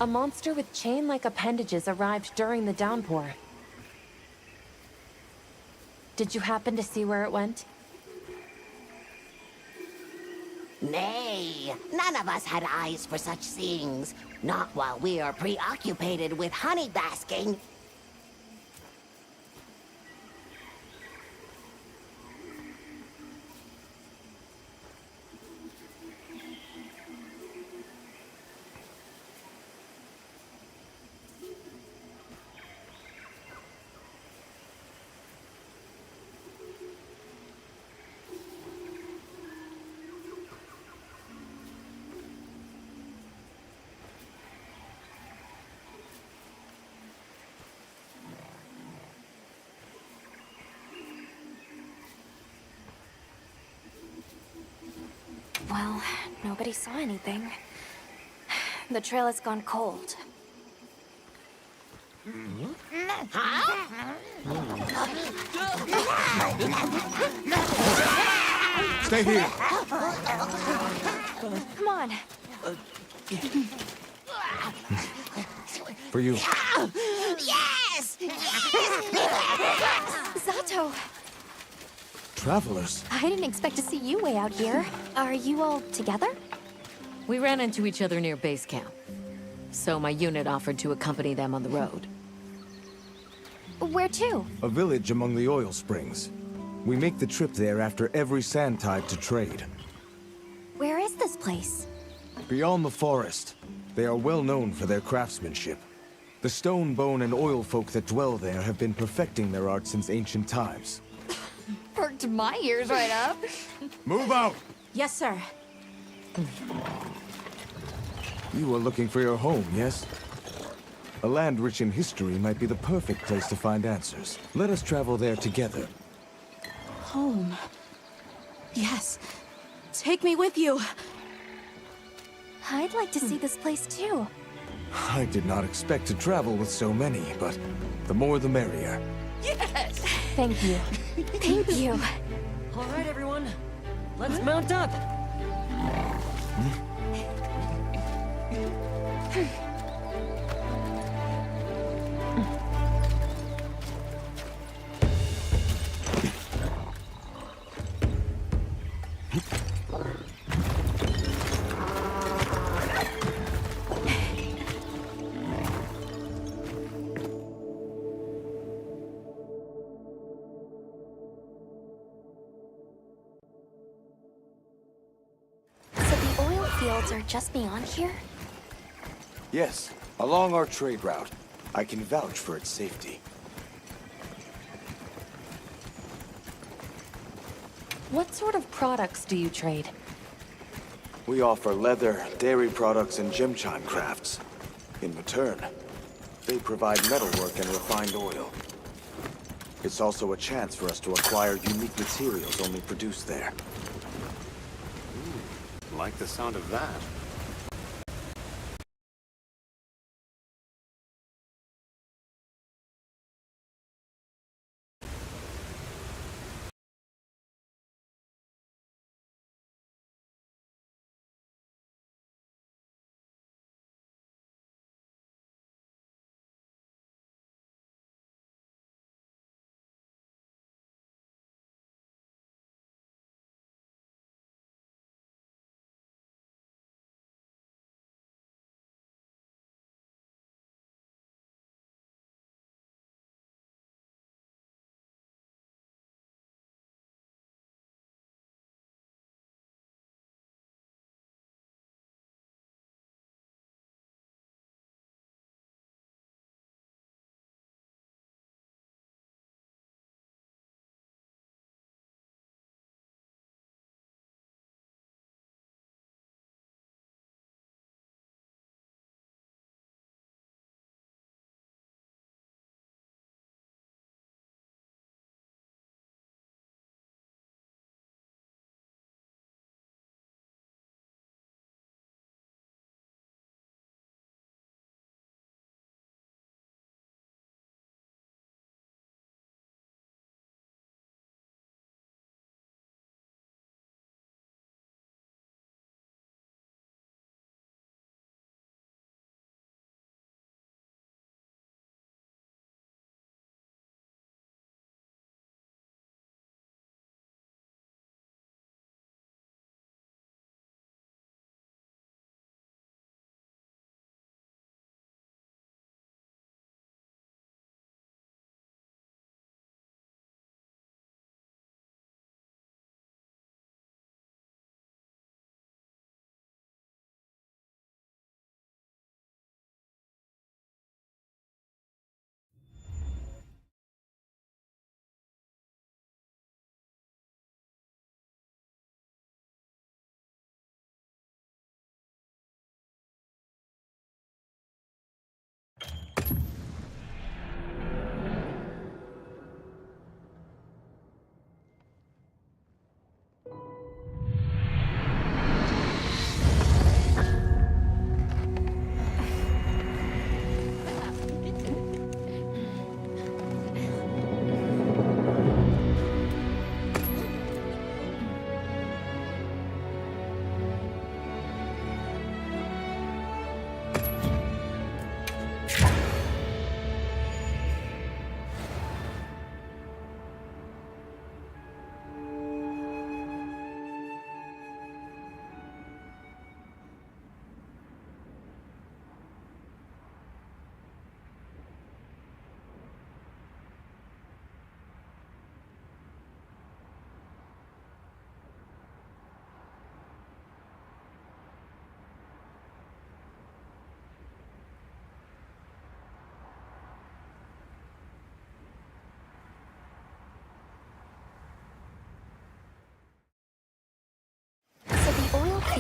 A monster with chain-like appendages arrived during the downpour. Did you happen to see where it went? Nay, none of us had eyes for such things. Not while we are preoccupied with honey basking. Well, nobody saw anything. The trail has gone cold. Stay here. Come on. For you. Yes! Zato! Travelers. I didn't expect to see you way out here. Are you all together? We ran into each other near base camp. So my unit offered to accompany them on the road. Where to? A village among the oil springs. We make the trip there after every sand tide to trade. Where is this place? Beyond the forest, they are well known for their craftsmanship. The stone, bone, and oil folk that dwell there have been perfecting their art since ancient times. Perked my ears right up. Move out! Yes, sir. You are looking for your home, yes? A land rich in history might be the perfect place to find answers. Let us travel there together. Home. Yes. Take me with you. I'd like to see this place too. I did not expect to travel with so many, but the more the merrier. Yes! Thank you. Thank you. All right, everyone. Let's mount up. So the oil fields are just beyond here? Yes, along our trade route. I can vouch for its safety. What sort of products do you trade? We offer leather, dairy products, and gem chime crafts. In return, they provide metalwork and refined oil. It's also a chance for us to acquire unique materials only produced there. Like the sound of that.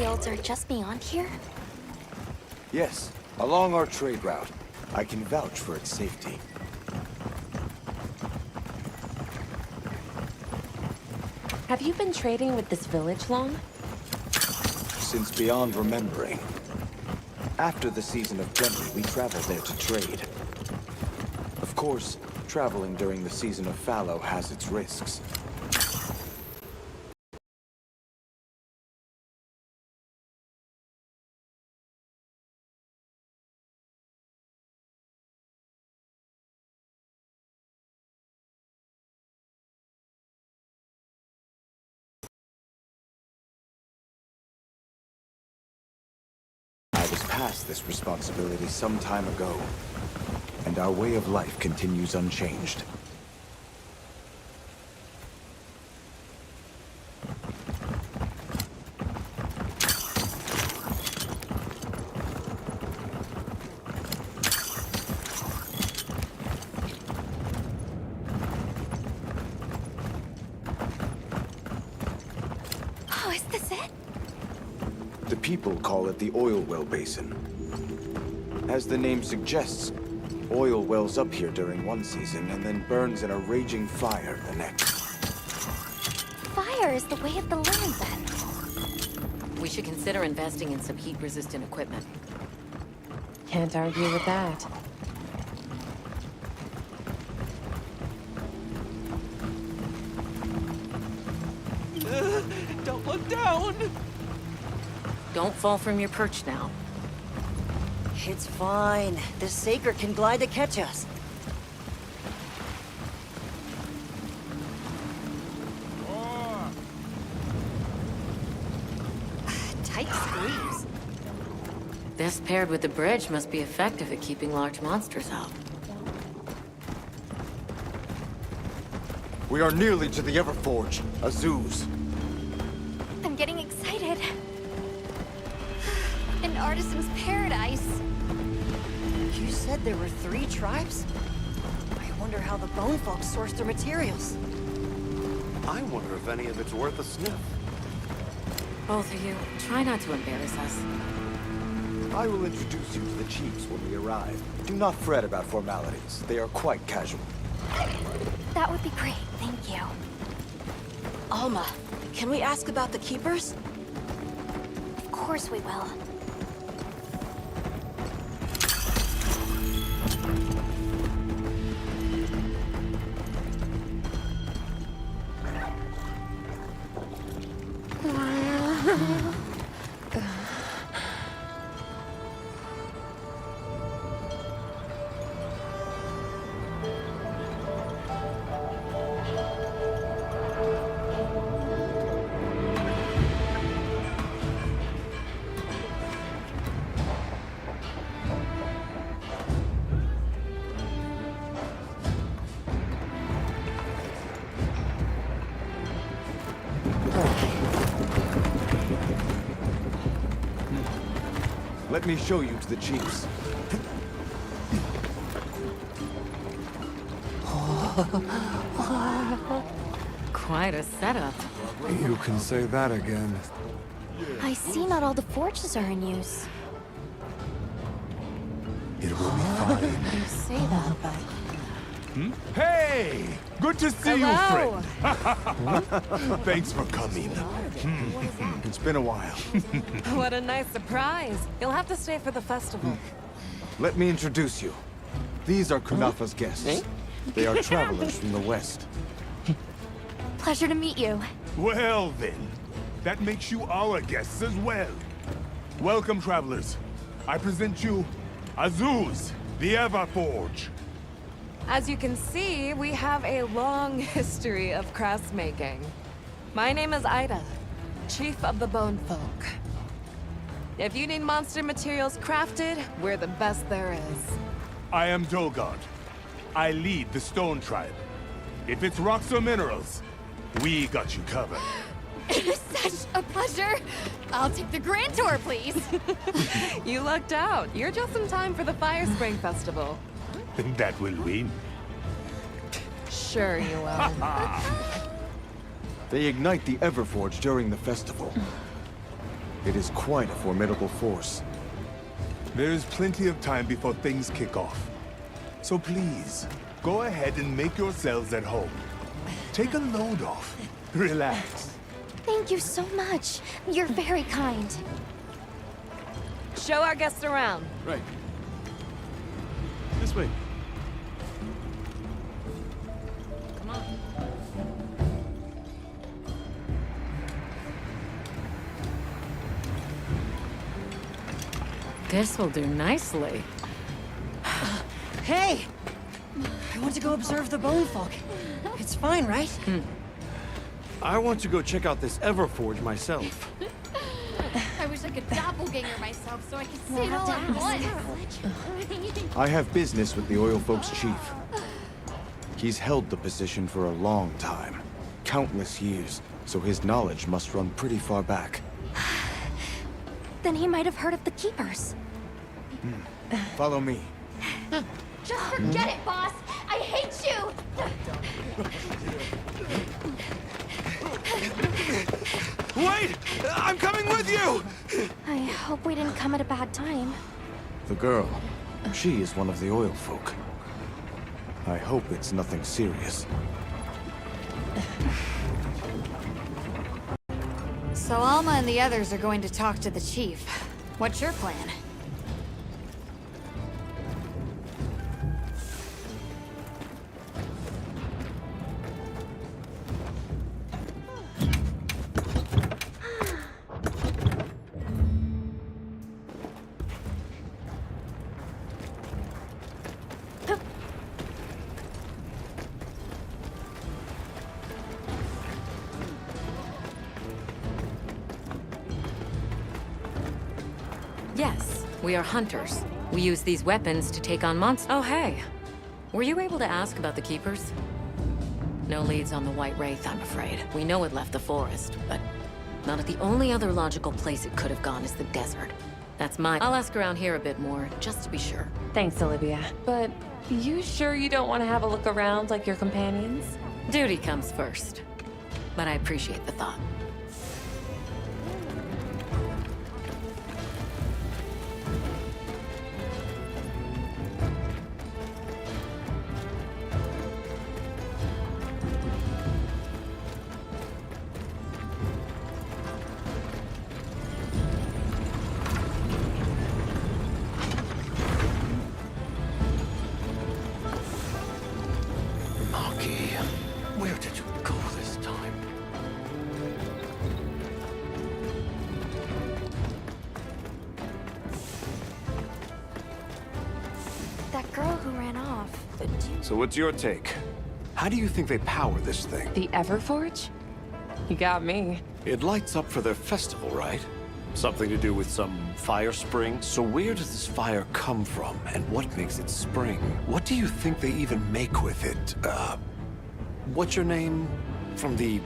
fields are just beyond here? Yes, along our trade route. I can vouch for its safety. Have you been trading with this village long? Since beyond remembering. After the season of plenty, we travel there to trade. Of course, traveling during the season of fallow has its risks. I was past this responsibility some time ago, and our way of life continues unchanged. Oh, is this it? The people call it the oil well basin. As the name suggests, oil wells up here during one season and then burns in a raging fire the next. Fire is the way of the land, then. We should consider investing in some heat-resistant equipment. Can't argue with that. Don't look down! Don't fall from your perch now. It's fine. This Saker can glide to catch us. Tight squeeze. This paired with the bridge must be effective at keeping large monsters out. We are nearly to the Everforge, Azuz. I'm getting excited. An artisan's paradise. You said there were 3 tribes? I wonder how the bone folks source their materials. I wonder if any of it's worth a sniff. Both of you, try not to embarrass us. I will introduce you to the chiefs when we arrive. Do not fret about formalities. They are quite casual. That would be great, thank you. Alma, can we ask about the Keepers? Of course we will. Let me show you to the chiefs. Quite a setup. You can say that again. I see not all the forges are in use. It will be fine. You say that, but... Hey! Good to see Hello. you, friend. Thanks for coming. It's been a while. What a nice surprise. You'll have to stay for the festival. Let me introduce you. These are Kunafa's guests. They are travelers from the west. Pleasure to meet you. Well then, that makes you our guests as well. Welcome, travelers. I present you Azuz, the Everforge. As you can see, we have a long history of crafts making. My name is Ida, Chief of the Bone Folk. If you need monster materials crafted, we're the best there is. I am Dolgard. I lead the Stone Tribe. If it's rocks or minerals, we got you covered. Such a pleasure. I'll take the grand tour, please. You lucked out. You're just in time for the Fire Spring Festival. That will win. Sure you will. They ignite the Everforge during the festival. It is quite a formidable force. There is plenty of time before things kick off. So please, go ahead and make yourselves at home. Take a load off. Relax. Thank you so much. You're very kind. Show our guests around. Right. This way. Come on. This'll do nicely. Hey! I want to go observe the bone folk. It's fine, right? I want to go check out this Everforge myself. I wish I could doppelganger myself so I could see it all at once. I have business with the oil folks' chief. He's held the position for a long time. Countless years, so his knowledge must run pretty far back. Then he might have heard of the Keepers. Follow me. Just forget it, boss. I hate you. Wait! I'm coming with you! I hope we didn't come at a bad time. The girl, she is one of the oil folk. I hope it's nothing serious. So Alma and the others are going to talk to the chief. What's your plan? Yes, we are hunters. We use these weapons to take on monsters. Oh, hey. Were you able to ask about the Keepers? No leads on the White Wraith, I'm afraid. We know it left the forest, but not at the only other logical place it could have gone is the desert. That's mine. I'll ask around here a bit more, just to be sure. Thanks, Olivia. But you sure you don't want to have a look around like your companions? Duty comes first. But I appreciate the thought. Where did you go this time? That girl who ran off. So what's your take? How do you think they power this thing? The Everforge? You got me. It lights up for their festival, right? Something to do with some fire spring? So where does this fire come from, and what makes it spring? What do you think they even make with it? What's your name? From the,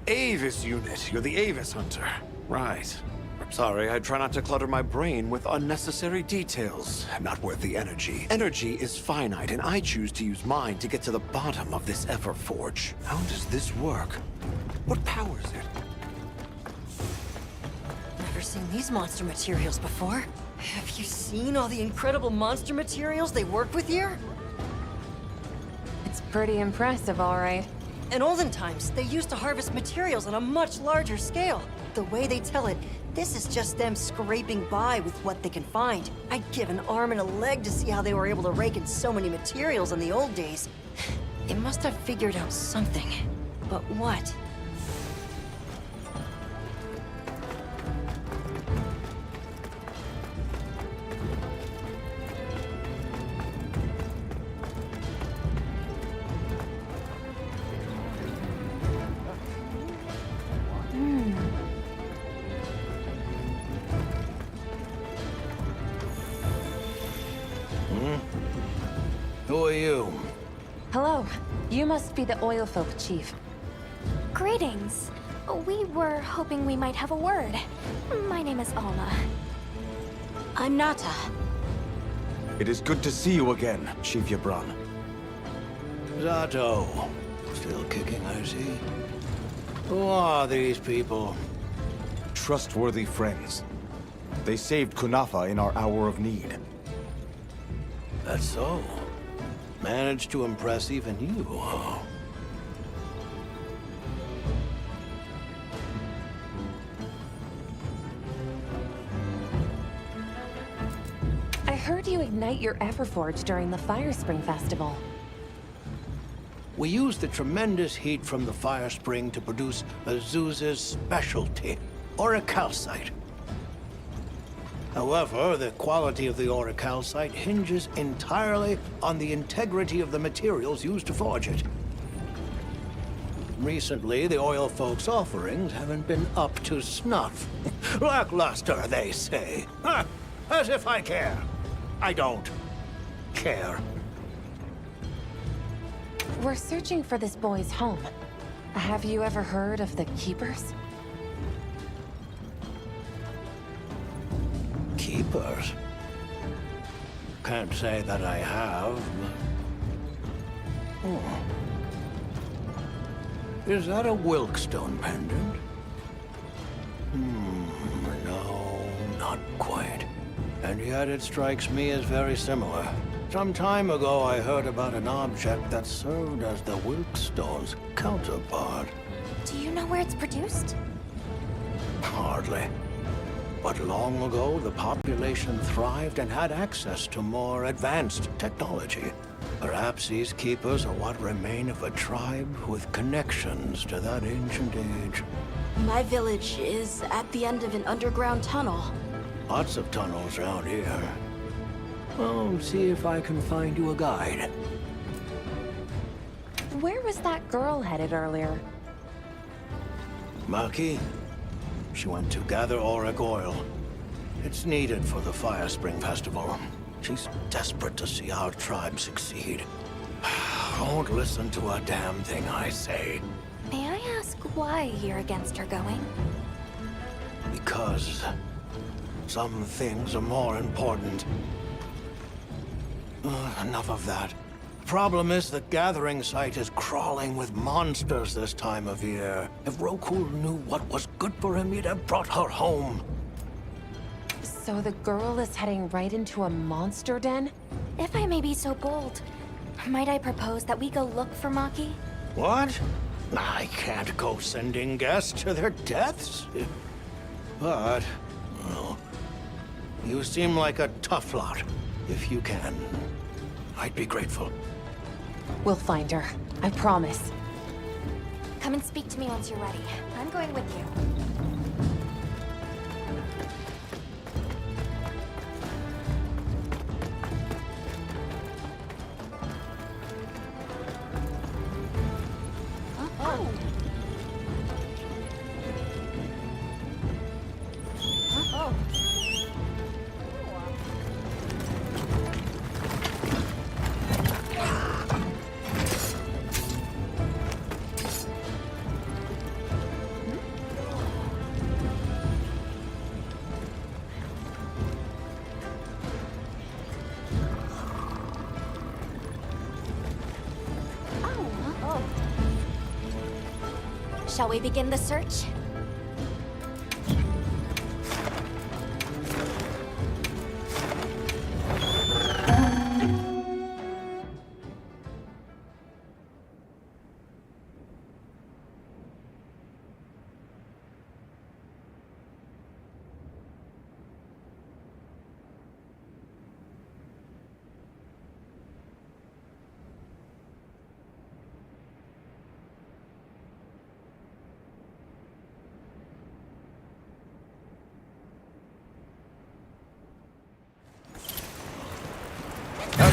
Avis unit. You're the Avis hunter. Right. Sorry, I try not to clutter my brain with unnecessary details. Not worth the energy. Energy is finite, and I choose to use mine to get to the bottom of this Everforge. How does this work? What powers it? Never seen these monster materials before. Have you seen all the incredible monster materials they work with here? It's pretty impressive, all right. In olden times, they used to harvest materials on a much larger scale. The way they tell it, this is just them scraping by with what they can find. I'd give an arm and a leg to see how they were able to rake in so many materials in the old days. They must have figured out something. But what? Who are you? Hello. You must be the oil folk chief. Greetings. We were hoping we might have a word. My name is Alma. I'm Nata. It is good to see you again, Chief Yabran. Zato. Still kicking, I see. Who are these people? trustworthy friends. They saved Kunafa in our hour of need. That's so. Managed to impress even you, huh? I heard you ignite your Everforge during the Fire Spring Festival. We used the tremendous heat from the fire spring to produce Azuz's specialty, orichalcite. However, the quality of the orichalcite hinges entirely on the integrity of the materials used to forge it. Recently, the oil folks' offerings haven't been up to snuff. Lackluster, they say. Huh, as if I care. I don't care. We're searching for this boy's home. Have you ever heard of the Keepers? Keepers? Can't say that I have. Oh. Is that a Wilkstone pendant? No, not quite. And yet it strikes me as very similar. Some time ago I heard about an object that served as the Wilkstone's counterpart. Do you know where it's produced? Hardly. But long ago, the population thrived and had access to more advanced technology. Perhaps these keepers are what remain of a tribe with connections to that ancient age. My village is at the end of an underground tunnel. Lots of tunnels around here. Well, see if I can find you a guide. Where was that girl headed earlier? Maki? She went to gather auric oil. It's needed for the Fire Spring Festival. She's desperate to see our tribe succeed. Won't listen to a damn thing I say. May I ask why you're against her going? Because some things are more important. Enough of that. Problem is, the gathering site is crawling with monsters this time of year. If Rokul knew what was good for him, he'd have brought her home. So the girl is heading right into a monster den? If I may be so bold, might I propose that we go look for Maki? What? I can't go sending guests to their deaths. But, well, you seem like a tough lot. If you can, I'd be grateful. We'll find her. I promise. Come and speak to me once you're ready. I'm going with you. Shall we begin the search?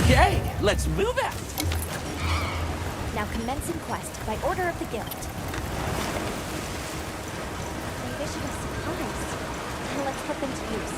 Okay, let's move out. Now commence inquest by order of the guild. They issued us supplies. Let's put them to use.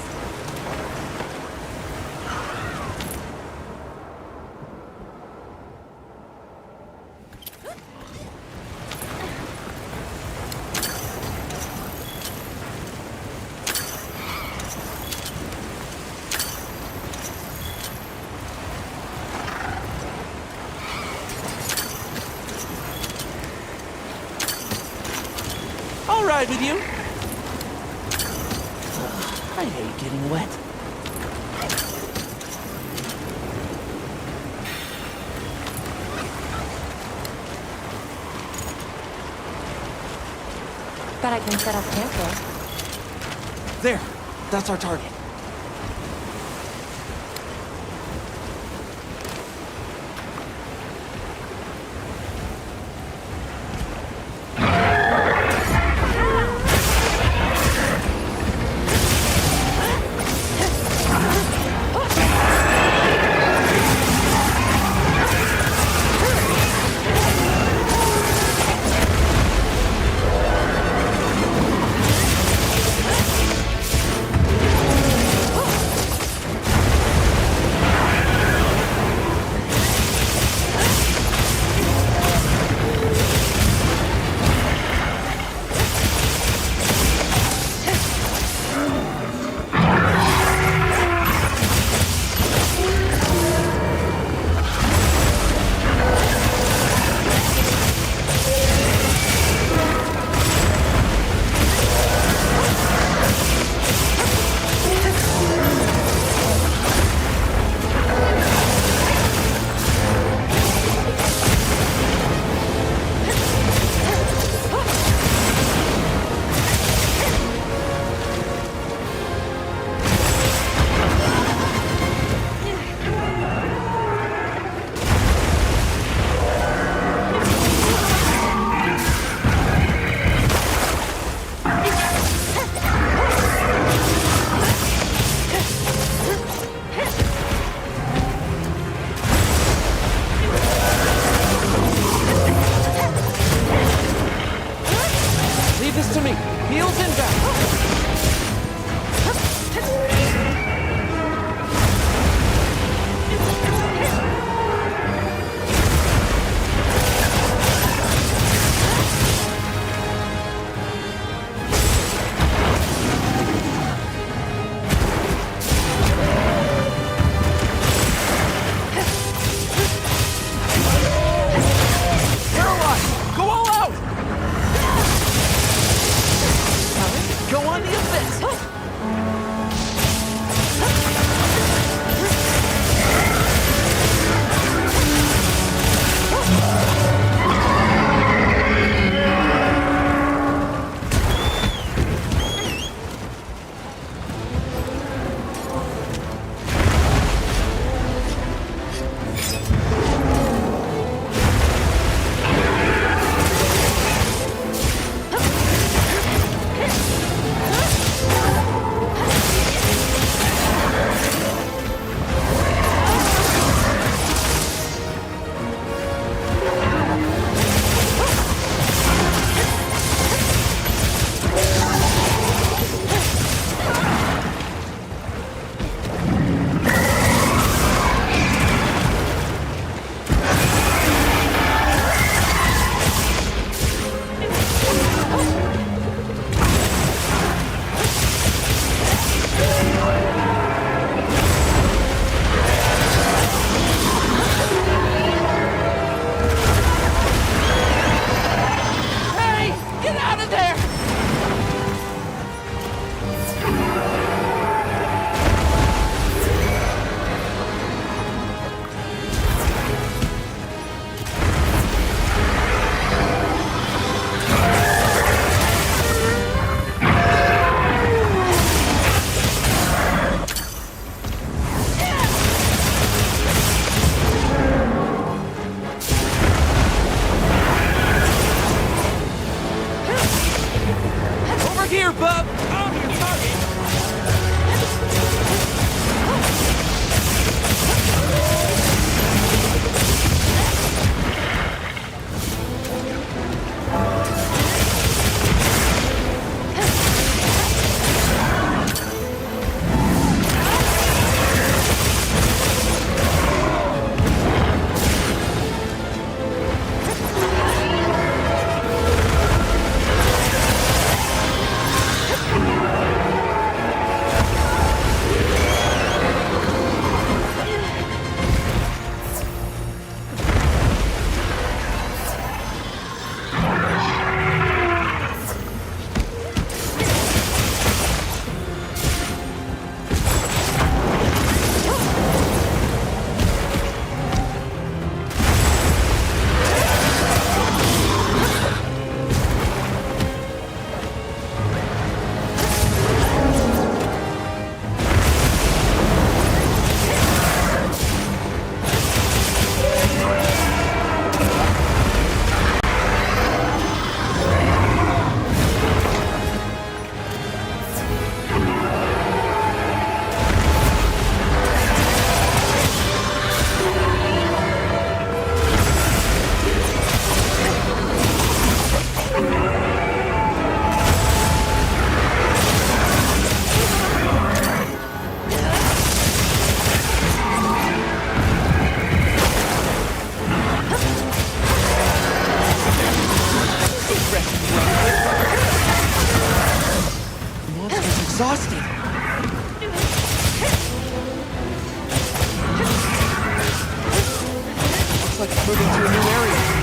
All right with you? I hate getting wet. Bet I can set up camp there. There! That's our target. exhausted. Looks like it's moving to a new area.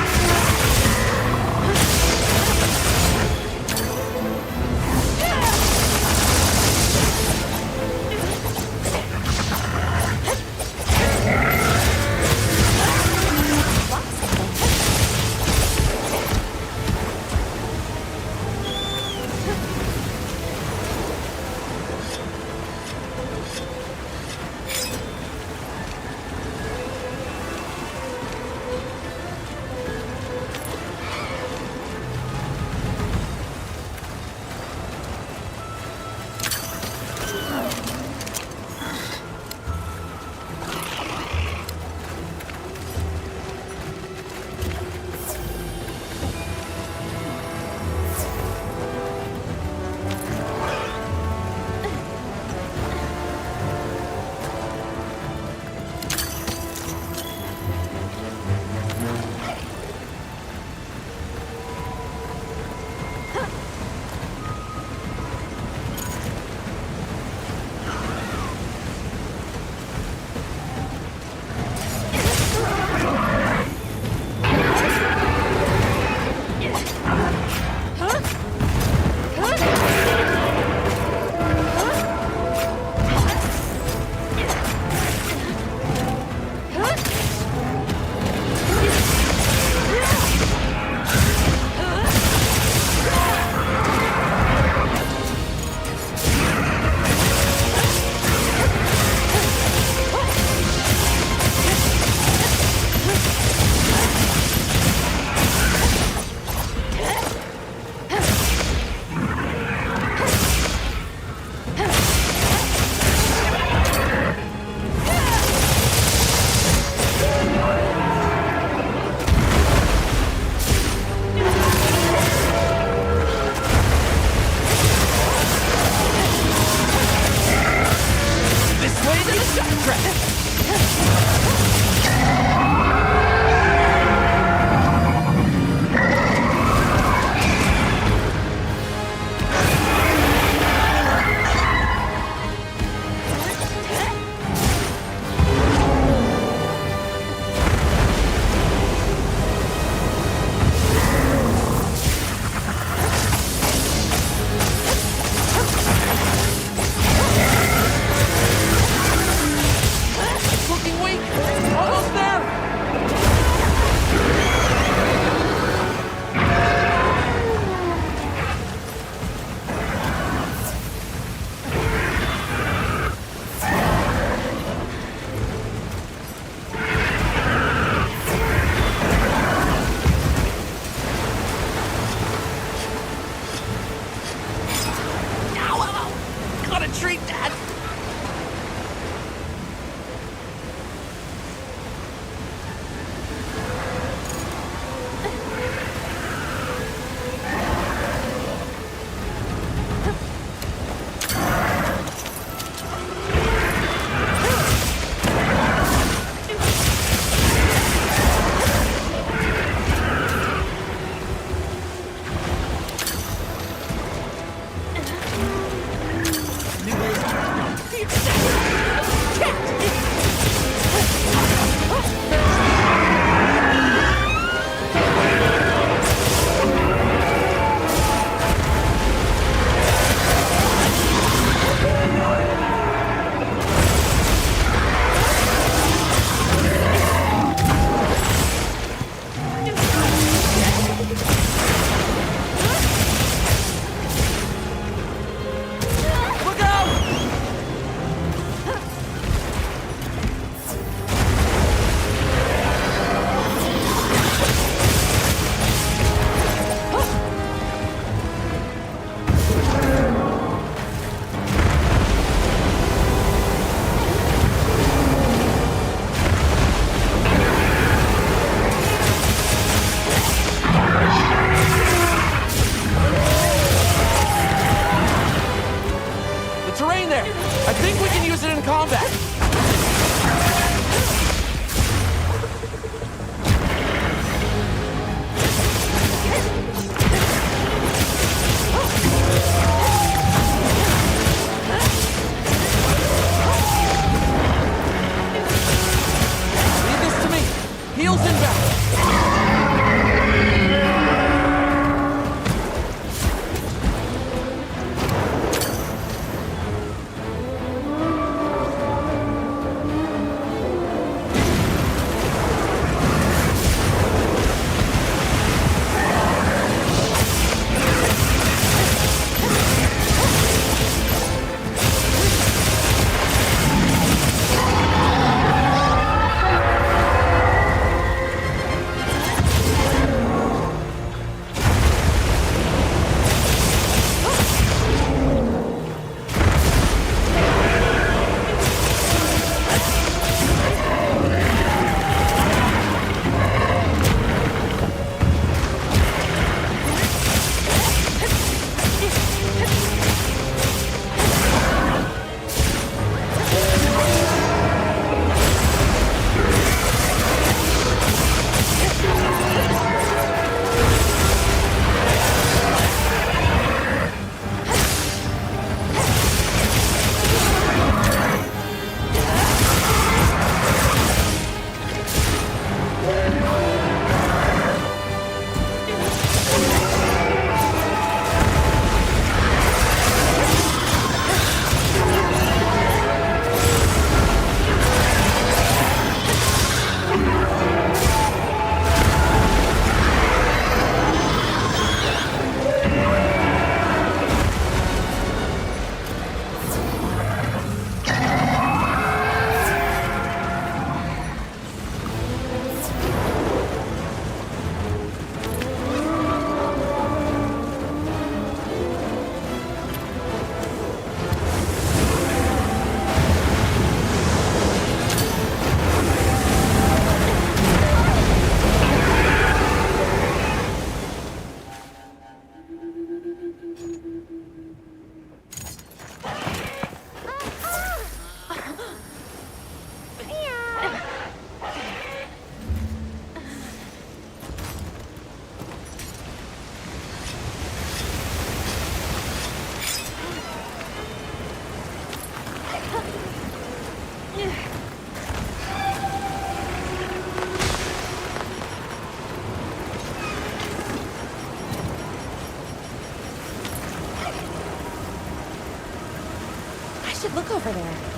should look over there.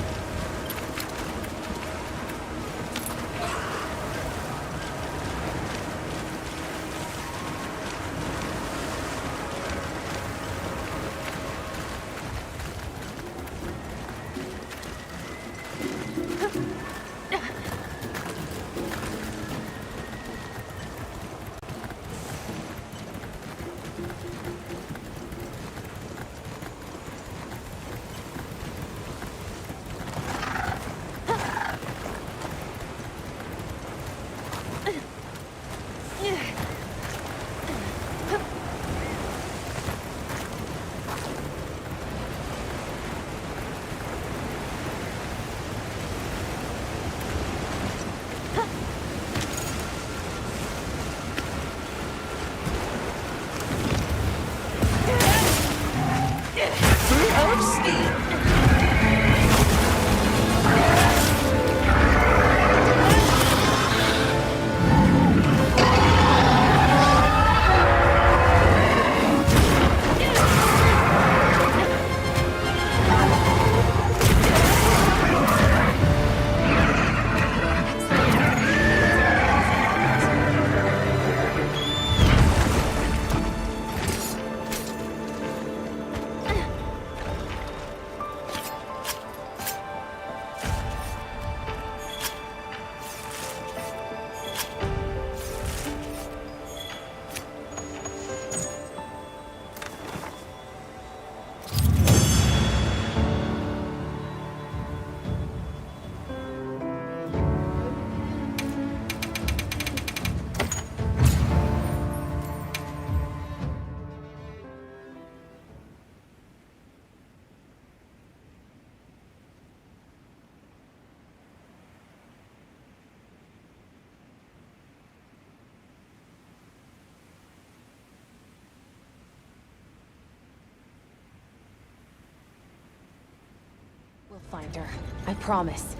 We'll find her. I promise.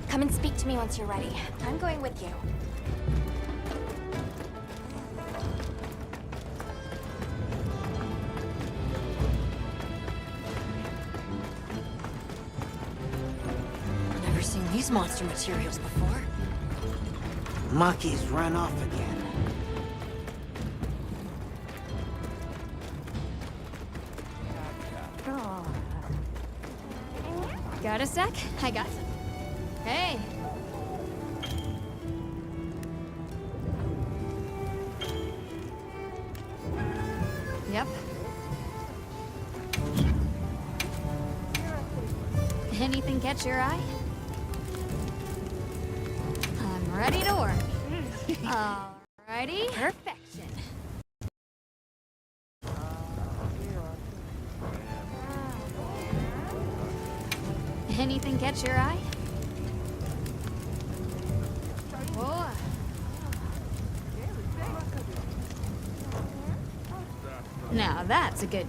Come and speak to me once you're ready. I'm going with you. Never seen these monster materials before. Maki's run off again. Got a sec? I got some. Hey. Yep. Anything catch your eye? I'm ready to work. Alrighty. Perfection. Anything catch your eye? Whoa. Now that's a good